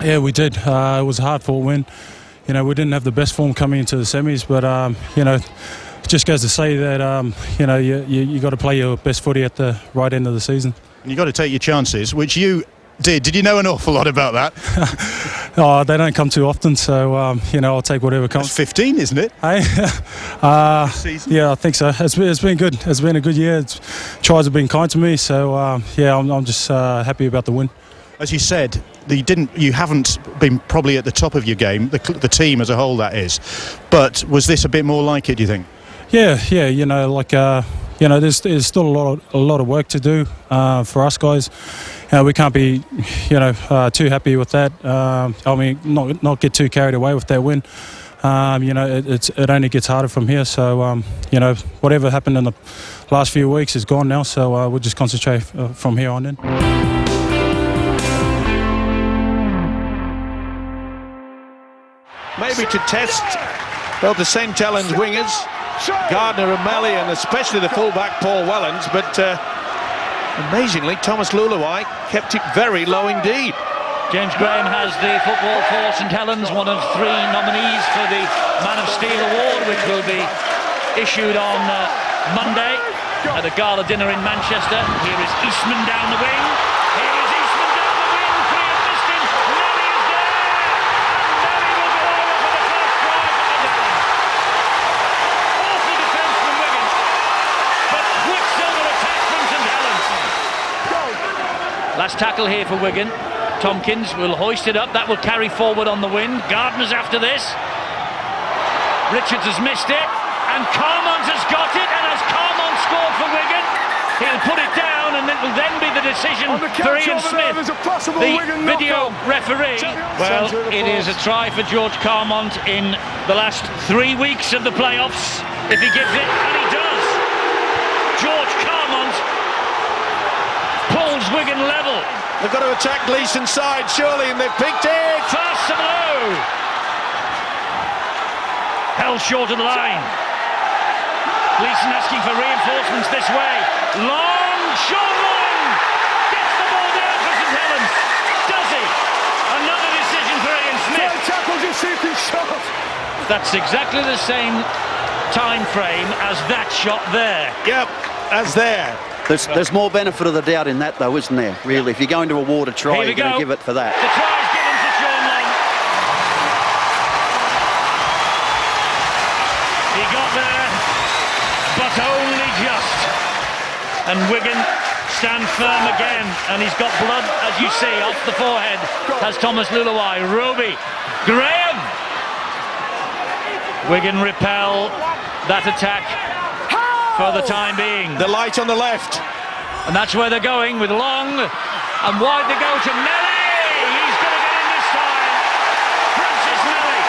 Yeah, we did. It was a hard-fought win. You know, we didn't have the best form coming into the semis, but you know, it just goes to say that you know, you got to play your best footy at the right end of the season. You got to take your chances, which you did. Did you know an awful lot about that? Oh, they don't come too often, so you know, I'll take whatever comes. It's 15, isn't it? Hey, yeah, I think so. It's been good. It's been a good year. Tries have been kind to me, so yeah, I'm just happy about the win. As you said, you haven't been probably at the top of your game, the team as a whole, that is. But was this a bit more like it, do you think? Yeah. You know, like you know, there's still a lot of work to do for us guys. We can't be, you know, too happy with that. I mean, not get too carried away with that win. You know, it only gets harder from here. So you know, whatever happened in the last few weeks is gone now. So we'll just concentrate from here on in. Maybe to test both the St Helens wingers, Gardner and Melly, and especially the fullback Paul Wellens, but amazingly Thomas Luluai kept it very low indeed. James Graham has the football for St Helens, one of 3 nominees for the Man of Steel award, which will be issued on Monday at a gala dinner in Manchester. Here is Eastman down the wing. Here is Eastman down the wing. Free of distance. Melly is there. And Melly will go over for the first try for St Helens. Awful defence from Wigan, but quicksilver attack from St Helens. Last tackle here for Wigan. Tompkins will hoist it up. That will carry forward on the wind. Gardner's after this. Richards has missed it, and Carmont has got it. And as Carmont scored for Wigan, he'll put it down, and it will then be the decision for Ian Smith, the video referee. Well, it is a try for George Carmont in the last 3 weeks of the playoffs, if he gives it, and he does. George Carmont pulls Wigan level. They've got to attack Gleeson's side, surely, and they've picked it! Fast and low! Held short of the line. Gleeson asking for reinforcements this way. Long, Sean Long! Gets the ball down for St Helens. Does he? Another decision for Ian Smith. That's exactly the same time frame as that shot there. Yep, as there. There's more benefit of the doubt in that, though, isn't there, really? If you're going to award a try, you're going to give it for that. The try is given to Sean Long. He got there, but only just. And Wigan stand firm again, and he's got blood, as you see, off the forehead, has Thomas Luluai. Roby, Graham! Wigan repel that attack for the time being. The light on the left. And that's where they're going with Long. And wide they go to Melly. He's going to get in this time. Francis Melly.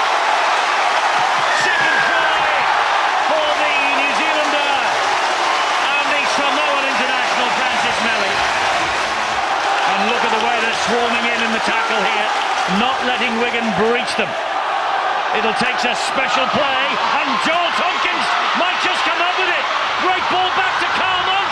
Second try for the New Zealander and the Samoan international Francis Melly. And look at the way they're swarming in the tackle here, not letting Wigan breach them. It'll take a special play, and Joel Tompkins might just come up with it. Great ball back to Carmont.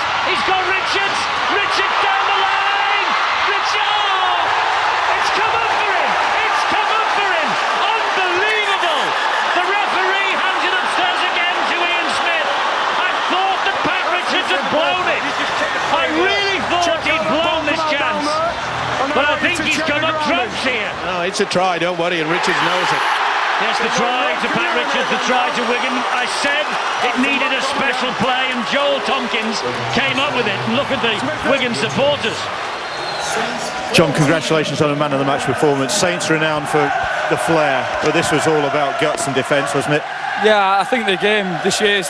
But I think he's come up trumps here. No, it's a try, don't worry, and Richards knows it. Yes, the try to Pat Richards, the try to Wigan. I said it needed a special play, and Joel Tompkins came up with it. And look at the Wigan supporters. John, congratulations on a man of the match performance. Saints renowned for the flair, but this was all about guts and defence, wasn't it? Yeah, I think the game this year's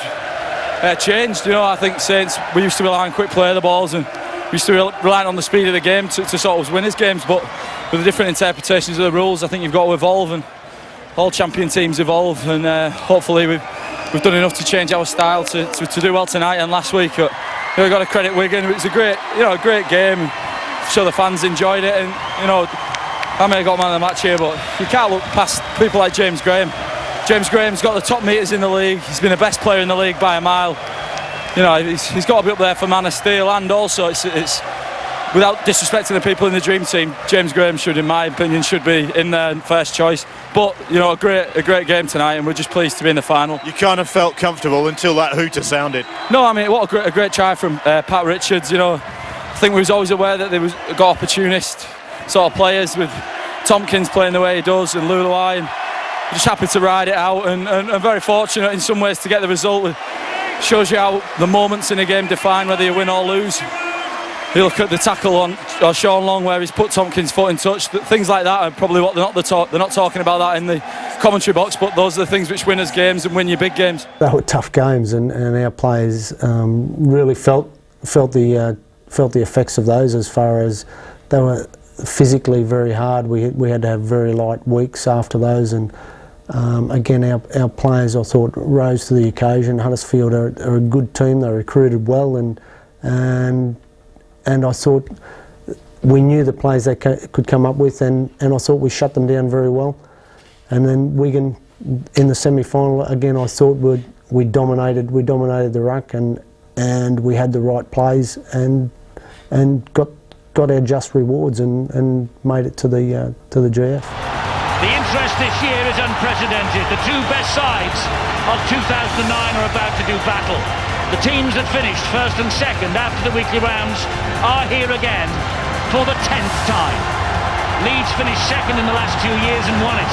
changed. You know, I think Saints, we used to rely on quick play of the balls, and we used to rely on the speed of the game to sort of win his games. But with the different interpretations of the rules, I think you've got to evolve, and all champion teams evolve, and hopefully we've done enough to change our style to do well tonight and last week. But you know, we've got to credit Wigan. It was a great game. Sure, the fans enjoyed it, and you know, I may have got man of the match here, but you can't look past people like James Graham. James Graham's got the top meters in the league. He's been the best player in the league by a mile. You know, he's got to be up there for man of steel, and also it's without disrespecting the people in the dream team, James Graham should, in my opinion, should be in there first choice. But you know, a great game tonight, and we're just pleased to be in the final. You kind of felt comfortable until that hooter sounded. No, I mean, what a great try from Pat Richards. You know, I think we was always aware that there was got opportunist sort of players with Tompkins playing the way he does and Luluai, and just happy to ride it out, and very fortunate in some ways to get the result. It shows you how the moments in a game define whether you win or lose. You look at the tackle on Sean Long where he's put Tompkins' foot in touch. Things like that are probably what they're not talking about that in the commentary box, but those are the things which win us games and win your big games. They were tough games, and our players really felt the effects of those, as far as they were physically very hard. We had to have very light weeks after those, and again, our players, I thought, rose to the occasion. Huddersfield are a good team. They recruited well, and I thought we knew the plays they could come up with, and I thought we shut them down very well. And then Wigan in the semi-final, again, I thought we dominated the ruck, and we had the right plays, and got our just rewards, and made it to the GF. The interest this year is unprecedented. The two best sides of 2009 are about to do battle. The teams that finished first and second after the weekly rounds are here again for the 10th time. Leeds finished second in the last 2 years and won it.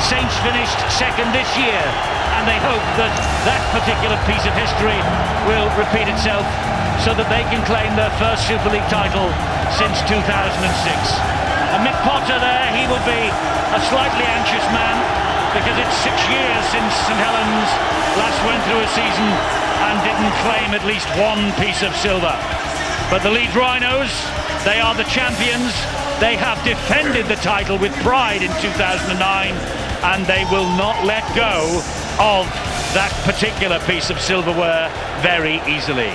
Saints finished second this year, and they hope that that particular piece of history will repeat itself so that they can claim their first Super League title since 2006. And Mick Potter there, he will be a slightly anxious man, because it's 6 years since St Helens last went through a season and didn't claim at least one piece of silver. But the Leeds Rhinos, they are the champions. They have defended the title with pride in 2009, and they will not let go of that particular piece of silverware very easily.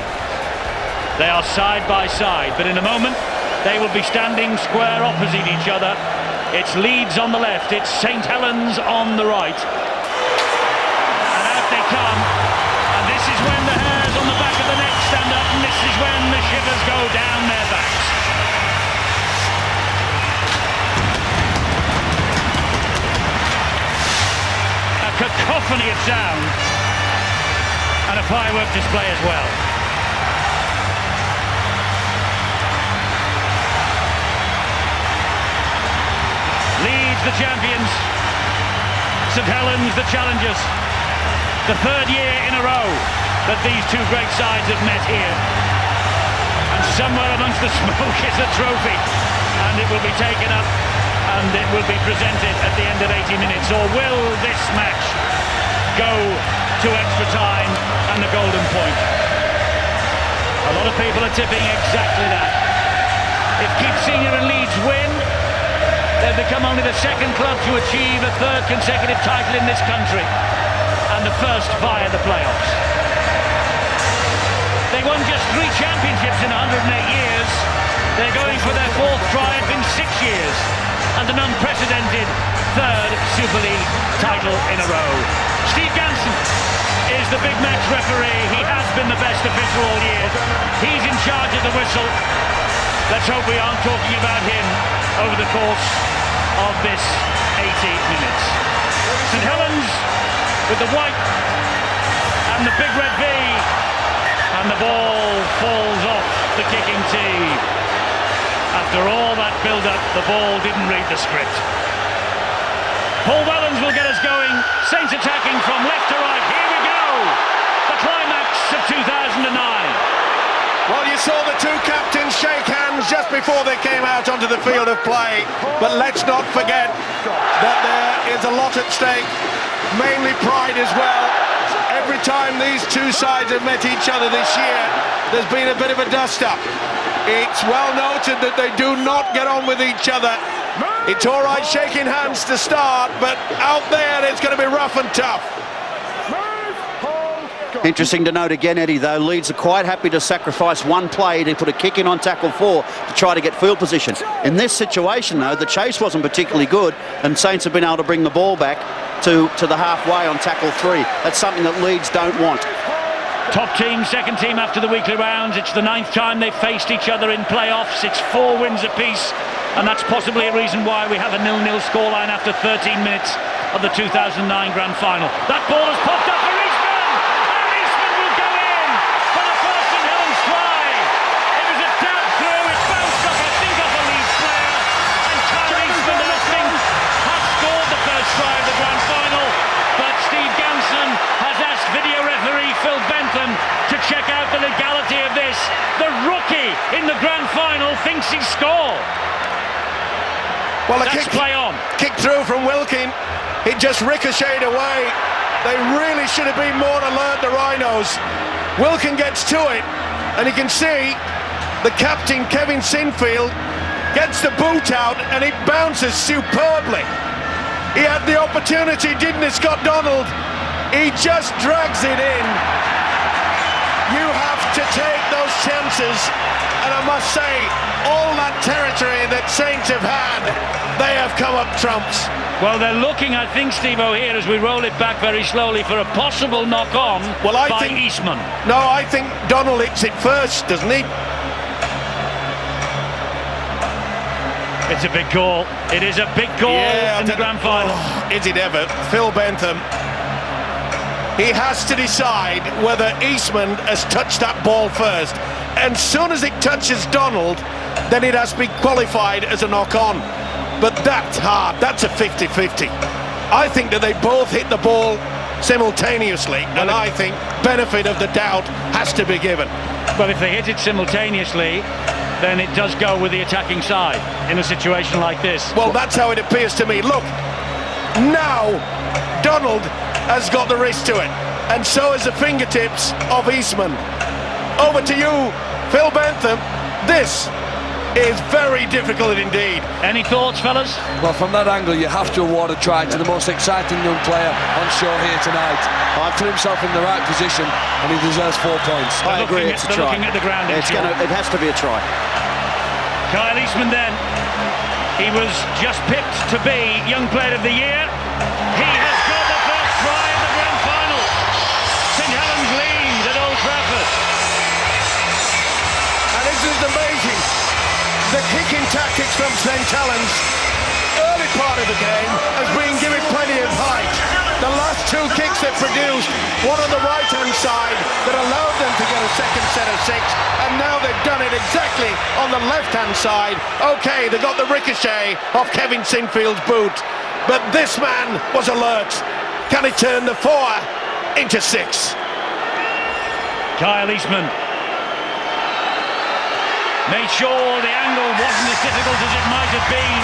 They are side by side, but in a moment they will be standing square opposite each other. It's Leeds on the left, it's St Helens on the right. And out they come, and this is when the hairs on the back of the neck stand up, and this is when the shivers go down their backs. A cacophony of sound, and a firework display as well. Leeds the champions, St Helens the challengers. The third year in a row that these two great sides have met here. And somewhere amongst the smoke is a trophy, and it will be taken up and it will be presented at the end of 80 minutes. Or will this match go to extra time and the golden point? A lot of people are tipping exactly that. If Keith Senior and Leeds win, they've become only the second club to achieve a third consecutive title in this country, and the first via the playoffs. They won just 3 championships in 108 years. They're going for their 4th triumph in 6 years, and an unprecedented 3rd Super League title in a row. Steve Ganson is the big match referee. He has been the best official all year. He's in charge of the whistle. Let's hope we aren't talking about him over the course of this 80 minutes. St Helens with the white and the big red V, and the ball falls off the kicking tee. A After all that build-up, the ball didn't read the script. Paul Wellens will get us going. Saints attacking from left to right. Here we go. The climax of 2009. Well, you saw the two captains shake hands just before they came out onto the field of play. But let's not forget that there is a lot at stake, mainly pride as well. Every time these two sides have met each other this year, there's been a bit of a dust-up. It's well noted that they do not get on with each other. It's all right shaking hands to start, but out there it's going to be rough and tough. Interesting to note again, Eddie, though, Leeds are quite happy to sacrifice one play to put a kick in on tackle 4 to try to get field position. In this situation, though, the chase wasn't particularly good, and Saints have been able to bring the ball back to the halfway on tackle 3. That's something that Leeds don't want. Top team, second team after the weekly rounds. It's the 9th time they've faced each other in playoffs. It's 4 wins apiece, and that's possibly a reason why we have a 0-0 scoreline after 13 minutes of the 2009 Grand Final. That ball has popped up for Eastman, and Eastman will go in for the first St Helens try. It was a dab through, it bounced up, I think, off a Leeds player, and Kyle Eastman, I think, has scored the first try of the Grand Final, but Steve Ganson has asked video referee Phil Bentham to check out the legality of this. The rookie in the Grand Final thinks he scored. Well, a kick through from Wilkin. It just ricocheted away. They really should have been more alert, the Rhinos. Wilkin gets to it, and you can see the captain, Kevin Sinfield, gets the boot out, and it bounces superbly. He had the opportunity, didn't he, Scott Donald? He just drags it in. You have to take those chances, and I must say, all that territory that Saints have had, they have come up trumps. Well, they're looking, I think, Steve-O, here as we roll it back very slowly for a possible knock-on by Eastman. No, I think Donald hits it first, doesn't he? It's a big call. It is a big call in the Grand Final. Oh, is it ever? Phil Bentham. He has to decide whether Eastman has touched that ball first. And soon as it touches Donald, then it has to be qualified as a knock-on. But that's hard. That's a 50-50. I think that they both hit the ball simultaneously, and I think benefit of the doubt has to be given. Well, if they hit it simultaneously, then it does go with the attacking side in a situation like this. Well, that's how it appears to me. Look, now Donald has got the wrist to it, and so has the fingertips of Eastman. Over to you, Phil Bentham. This is very difficult indeed. Any thoughts, fellas? Well, from that angle, you have to award a try to the most exciting young player on show here tonight. I've put himself in the right position, and he deserves 4 points. I agree, it's a try. Looking at the ground. It has to be a try. Kyle Eastman then. He was just picked to be Young Player of the Year. He has got the first try of the Grand Final. St Helens lead at Old Trafford. And this is amazing. The kicking tactics from St Helens, early part of the game, has been given plenty of height. The last 2 kicks they produced, one on the right-hand side that allowed them to get a second set of 6, and now they've done it exactly on the left-hand side. Okay, they got the ricochet off Kevin Sinfield's boot, but this man was alert. Can he turn the 4 into 6? Kyle Eastman made sure the angle wasn't as difficult as it might have been.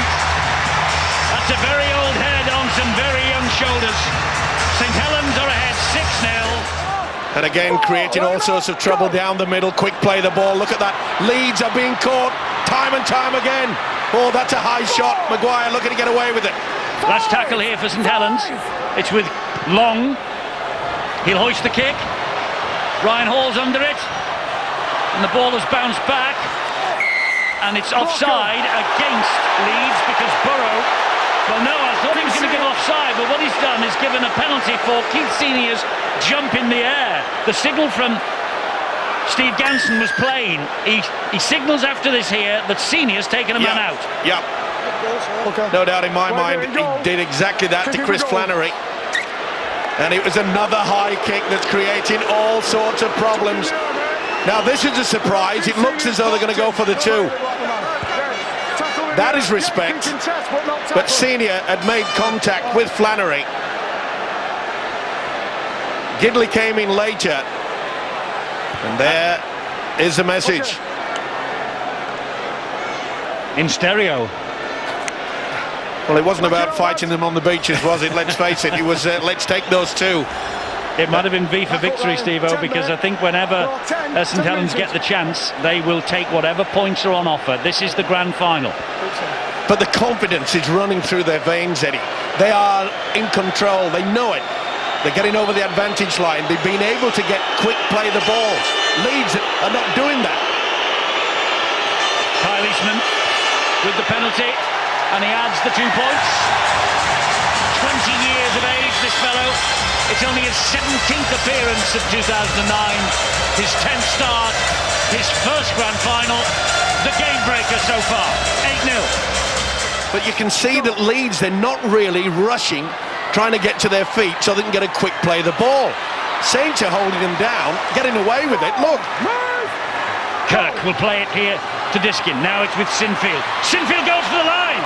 That's a very old head on some very young shoulders. St Helens are ahead 6-0. And again, creating all sorts of trouble down the middle. Quick play the ball. Look at that. Leeds are being caught time and time again. Oh, that's a high shot. Maguire looking to get away with it. Last tackle here for St Helens. It's with Long. He'll hoist the kick. Ryan Hall's under it. And the ball has bounced back. And it's offside against Leeds because Burrow, well, no, I thought he was going to give offside, but what he's done is given a penalty for Keith Senior's jump in the air. The signal from Steve Ganson was plain. He signals after this here that Senior's taken a man out. Yep. No doubt in my mind, he did exactly that to Chris Flannery. And it was another high kick that's creating all sorts of problems. Now this is a surprise. It looks as though they're going to go for the 2. That is respect. But Senior had made contact with Flannery. Gidley came in later. And there is the message. In stereo. Well, it wasn't about fighting them on the beaches, was it? Let's face it. It was, let's take those two. It might have been V for victory, Steve-O, because I think whenever St Helens get the chance, they will take whatever points are on offer. This is the grand final. But the confidence is running through their veins, Eddie. They are in control. They know it. They're getting over the advantage line. They've been able to get quick play the balls. Leeds are not doing that. Kyle Eastman with the penalty, and he adds the 2 points. 20 years of age, this fellow. It's only his 17th appearance of 2009, his 10th start, his first grand final, the game breaker so far, 8-0. But you can see that Leeds, they're not really rushing, trying to get to their feet so they can get a quick play of the ball. Saints are holding them down, getting away with it. Look. Kirk will play it here to Diskin. Now it's with Sinfield. Sinfield goes for the line.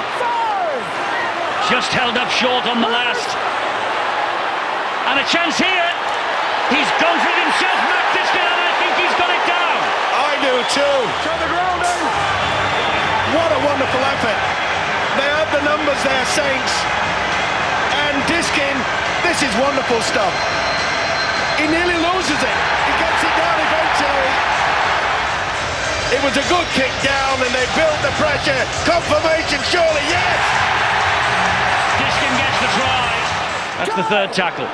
Just held up short on the last. And a chance here. He's gone for it himself, Matt Diskin, and I think he's got it down. I do too. What a wonderful effort. They have the numbers there, Saints. And Diskin, this is wonderful stuff. He nearly loses it. He gets it down eventually. It was a good kick down and they built the pressure. Confirmation, surely, yes! Diskin gets the try. That's the third tackle.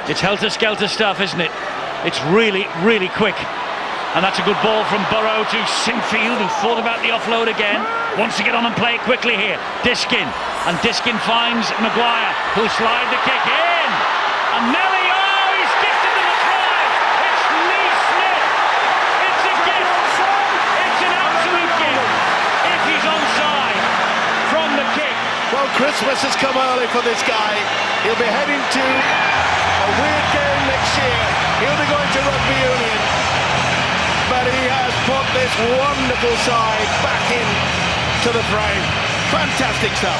It's helter-skelter stuff, isn't it? It's really, really quick. And that's a good ball from Burrow to Sinfield, who thought about the offload again. Wants to get on and play it quickly here. Diskin. And Diskin finds Maguire, who'll slide the kick in. And Nelly, oh, he's gifted them a try. It's Lee Smith. It's a gift. It's an absolute gift. If he's onside from the kick. Well, Christmas has come early for this guy. He'll be heading to a weird game next year. He'll be going to rugby union. But he has put this wonderful side back in to the frame. Fantastic stuff.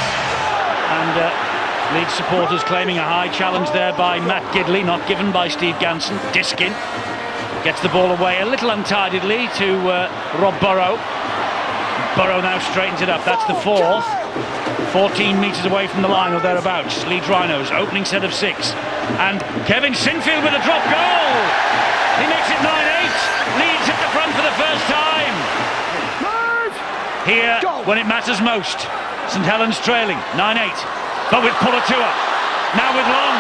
And Leeds supporters claiming a high challenge there by Matt Gidley, not given by Steve Ganson. Diskin gets the ball away a little untidily to Rob Burrow. Burrow now straightens it up. That's the fourth. 14 metres away from the line or thereabouts. Leeds Rhinos, opening set of 6. And Kevin Sinfield with a drop goal. He makes it 9-8. Leeds hit the front for the first time. Here, when it matters most. St Helens trailing, 9-8. But with Pulatua. Now with Long.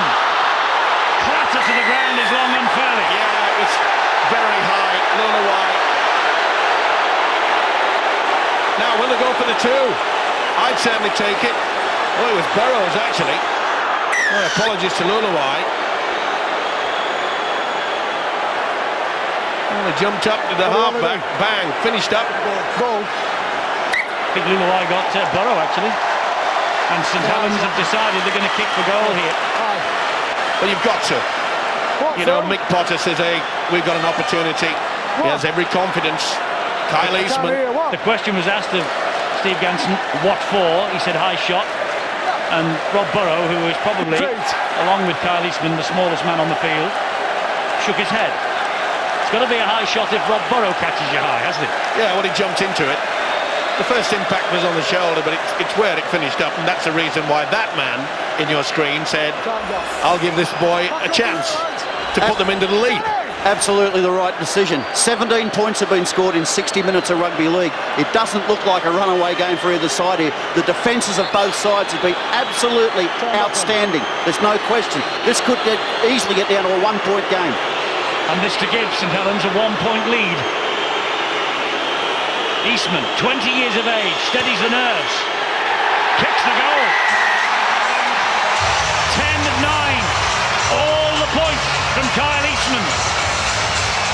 Clatter to the ground is Long unfairly. Yeah, it was very high. Luluwai. Now, will they go for the 2? I'd certainly take it. Oh, it was Burrows, actually. Oh, apologies to Luluwai. Well, they jumped up to the halfback. Bang, finished up. Goal. I think Luluwai got Burrow, actually. And St Helens have decided they're going to kick for goal here. Well, you've got to. You know, Mick Potter says, hey, we've got an opportunity. He has every confidence. Kyle Eastman. The question was asked of Steve Ganson, what for? He said high shot. And Rob Burrow, who is probably, along with Kyle Eastman, the smallest man on the field, shook his head. It's got to be a high shot if Rob Burrow catches you high, hasn't it? Yeah, well, he jumped into it. The first impact was on the shoulder, but it's where it finished up, and that's the reason why that man in your screen said, I'll give this boy a chance to put them into the lead. Absolutely the right decision. 17 points have been scored in 60 minutes of rugby league. It doesn't look like a runaway game for either side here. The defences of both sides have been absolutely outstanding. There's no question. This could easily get down to a 1-point game. And this to give St Helens a 1-point lead. Eastman, 20 years of age, steadies the nerves. Kicks the goal. 10-9. All the points from Kyle Eastman.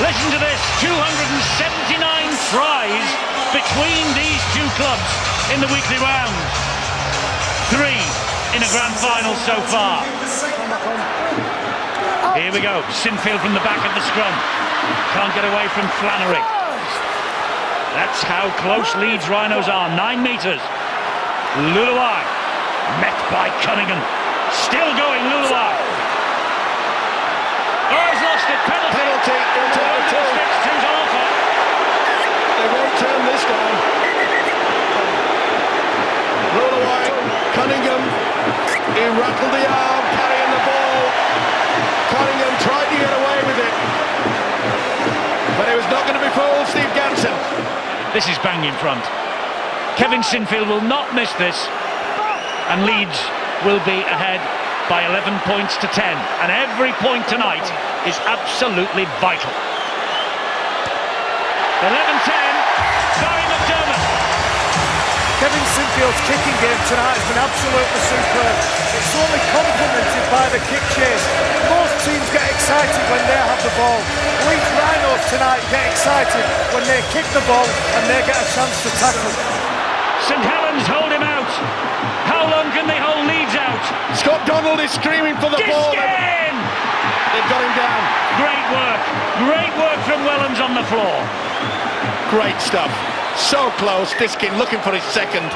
Listen to this, 279 tries between these two clubs in the weekly round. 3 in a grand final so far. Here we go, Sinfield from the back of the scrum. Can't get away from Flannery. That's how close Leeds Rhinos are, 9 metres Luluai, met by Cunningham. Still going, Luluai. Oh, he's lost it. Penalty. He'll take the two. Two's on offer. They won't turn this down. Luluai, Cunningham, he rattled the arm, carrying the ball. Cunningham tried to get away with it, but it was not going to be fooled, Steve Ganson. This is bang in front. Kevin Sinfield will not miss this, and Leeds will be ahead by 11 points to 10, and every point tonight is absolutely vital. 11-10, Barry McDermott. Kevin Sinfield's kicking game tonight has been absolutely superb. It's only complemented by the kick chase. Most teams get excited when they have the ball. Leeds Rhinos tonight get excited when they kick the ball and they get a chance to tackle. St Helens hold him out. How long can they hold Leeds out? Scott Donald is screaming for the ball. They've got him down. Great work from Wellens on the floor. Great stuff. So close, Diskin looking for his second,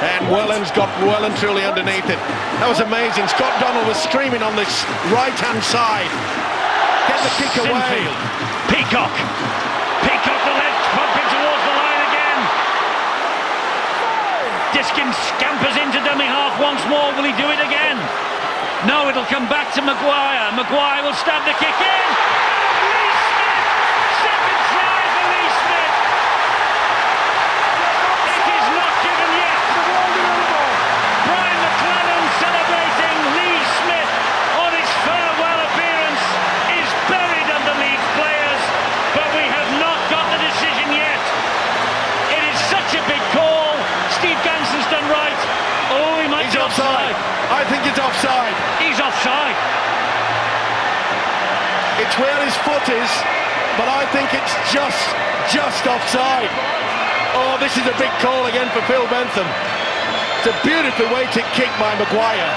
and Wellens got well and truly underneath it. That was amazing. Scott Donald was screaming on this right-hand side. Get the kick away. Sinfield. Peacock the left, pumping towards the line again. Diskin scampers into dummy half once more. Will he do it again? No, it'll come back to Maguire. Maguire will stab the kick in. Lee Smith! Second try for Lee Smith. It is not given yet. Brian McLennan celebrating. Lee Smith on his farewell appearance is buried under Leeds players, but we have not got the decision yet. It is such a big call. Steve Ganson's done right. Oh, he might be offside. I think it's offside. He's offside. It's where his foot is, but I think it's just offside. Oh, this is a big call again for Phil Bentham. It's a beautifully weighted kick by Maguire.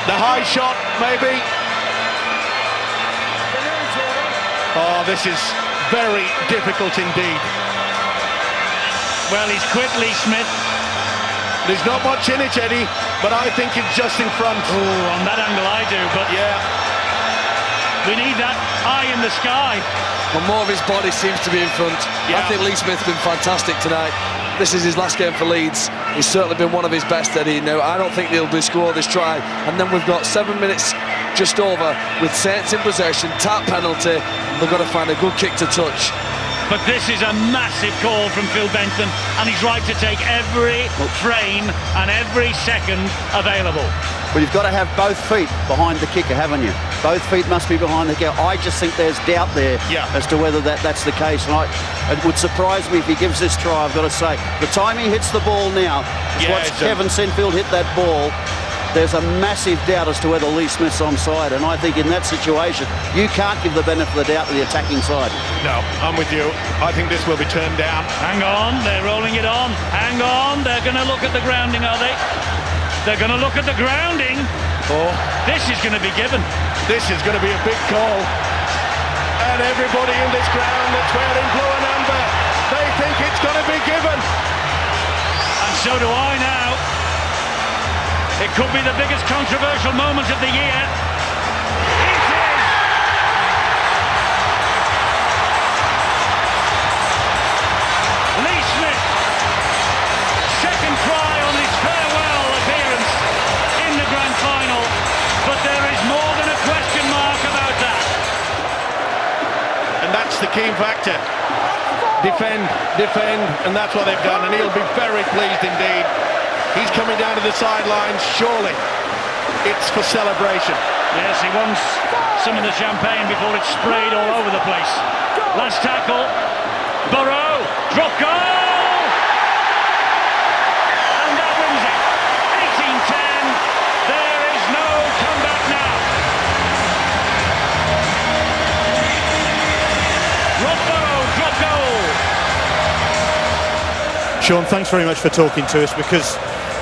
The high shot, maybe. Oh, this is very difficult indeed. Well, he's quit, Lee Smith. There's not much in it, Eddie, but I think it's just in front. Oh, on that angle I do, but yeah, we need that eye in the sky. Well, more of his body seems to be in front. Yeah. I think Lee Smith's been fantastic tonight. This is his last game for Leeds. He's certainly been one of his best, Eddie. Now, I don't think they'll be scored this try. And then we've got 7 minutes just over with Saints in possession, tap penalty. They've got to find a good kick to touch. But this is a massive call from Phil Bentham, and he's right to take every frame and every second available. Well, you've got to have both feet behind the kicker, haven't you? Both feet must be behind the kicker. I just think there's doubt there as to whether that's the case. And it would surprise me if he gives this try, I've got to say. The time he hits the ball now, watch Kevin Sinfield hit that ball. There's a massive doubt as to whether Lee Smith's onside, and I think in that situation you can't give the benefit of the doubt to the attacking side. No, I'm with you. I think this will be turned down. Hang on, they're rolling it on. Hang on, they're going to look at the grounding, are they? They're going to look at the grounding. Oh, this is going to be given. This is going to be a big call. And everybody in this ground that's wearing blue and amber, they think it's going to be given. And so do I now. It could be the biggest controversial moment of the year. It is! Lee Smith, second try on his farewell appearance in the grand final, but there is more than a question mark about that. And that's the key factor. Defend, and that's what they've done, and he'll be very pleased indeed. He's coming down to the sidelines, surely it's for celebration. Yes, he wants some of the champagne before it's sprayed all over the place. Last tackle, Burrow, drop goal! And that wins it. 18-10, there is no comeback now. Rob Burrow, drop goal! Sean, thanks very much for talking to us, because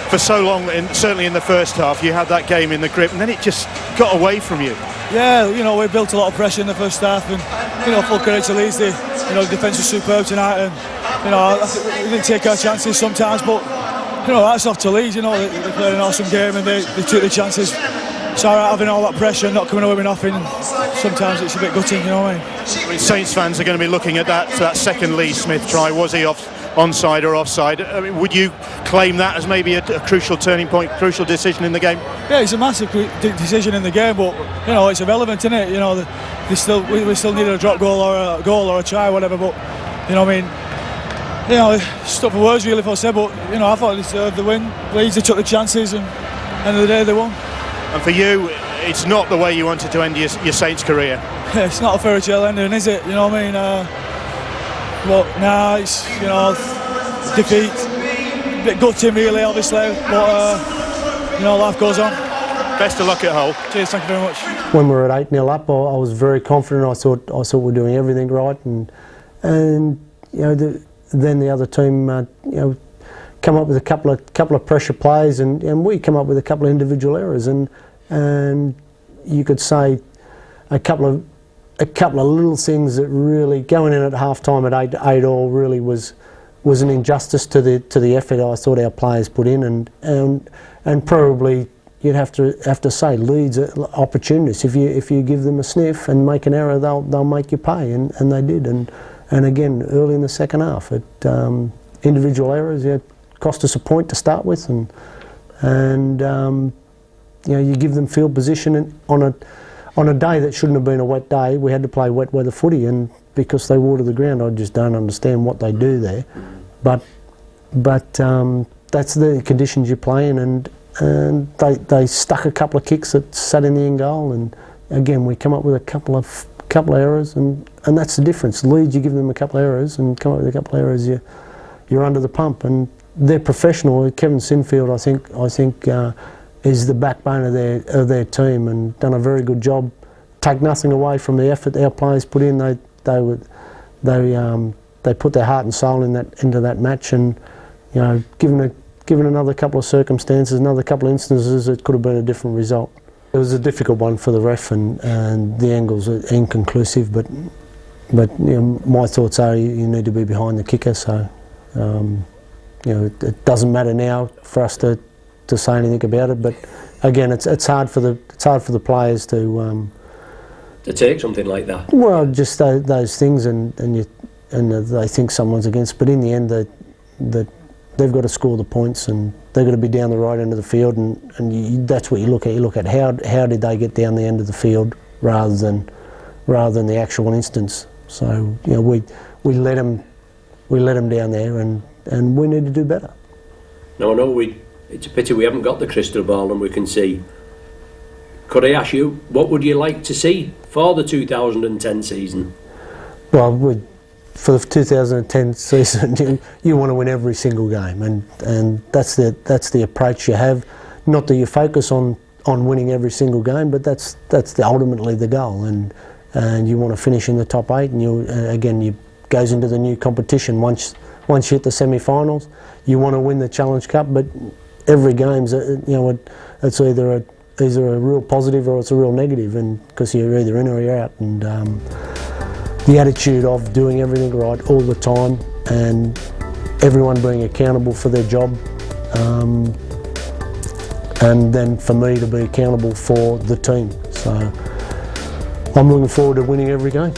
for so long, certainly in the first half, you had that game in the grip, and then it just got away from you. Yeah, you know, we built a lot of pressure in the first half, and you know, full credit to Leeds. The defence was superb tonight, and you know, I think we didn't take our chances sometimes, but you know, that's off to Leeds. You know, they played an awesome game and they took the chances. It's all right having all that pressure and not coming away with nothing. Sometimes it's a bit gutting, you know what I mean? Saints fans are going to be looking at that second Lee Smith try. Was he onside or offside? I mean, would you claim that as maybe a crucial turning point, crucial decision in the game? Yeah, it's a massive decision in the game, but you know, it's irrelevant, isn't it? You know, we still needed a drop goal or a try, whatever. But you know, I mean, you know, stuff for words really for I said. But you know, I thought they deserved the win. Leeds, they took the chances, and end of the day, they won. And for you, it's not the way you wanted to end your Saints career. Yeah, it's not a fairy tale ending, is it? You know what I mean? But nah, it's, you know, defeat. A bit gutting really, obviously, but you know, life goes on. Best of luck at Hull. Cheers, thank you very much. When we were at 8-0 up, I was very confident. I thought we're doing everything right, and you know, then the other team, you know, come up with a couple of pressure plays, and we come up with a couple of individual errors, and you could say a couple of little things that really, going in at half time at 8-8 really was an injustice to the effort I thought our players put in, and probably you'd have to say Leeds are opportunists. If you give them a sniff and make an error, they'll make you pay, and they did, and again early in the second half, individual errors, yeah, cost us a point to start with, and you know, you give them field position on a day that shouldn't have been a wet day. We had to play wet weather footy, and because they water the ground, I just don't understand what they do there. But that's the conditions you play in, and they stuck a couple of kicks that sat in the end goal, and again we come up with a couple of errors, and that's the difference. Leeds, you give them a couple of errors and come up with a couple of errors, you're under the pump, and they're professional. Kevin Sinfield, I think is the backbone of their team, and done a very good job. Take nothing away from the effort our players put in. They put their heart and soul into that match, and you know, given another couple of circumstances, another couple of instances, it could have been a different result. It was a difficult one for the ref, and the angles are inconclusive. But you know, my thoughts are you need to be behind the kicker. So you know, it doesn't matter now for us to say anything about it. But again, it's hard for the players to take something like that. Well, just those things, and they think someone's against. But in the end, they've got to score the points, and they've got to be down the right end of the field, and that's what you look at. You look at how did they get down the end of the field rather than the actual instance. So you know, we let them down there, and we need to do better. No, it's a pity we haven't got the crystal ball and we can see. Could I ask you, what would you like to see for the 2010 season? Well, for the 2010 season, you want to win every single game, and that's the approach you have. Not that you focus on winning every single game, but that's ultimately the goal, and you want to finish in the top 8, and you goes into the new competition. Once you hit the semi-finals, you want to win the Challenge Cup, but every game's it's either a real positive or it's a real negative, and because you're either in or you're out, and the attitude of doing everything right all the time, and everyone being accountable for their job, and then for me to be accountable for the team. So I'm looking forward to winning every game.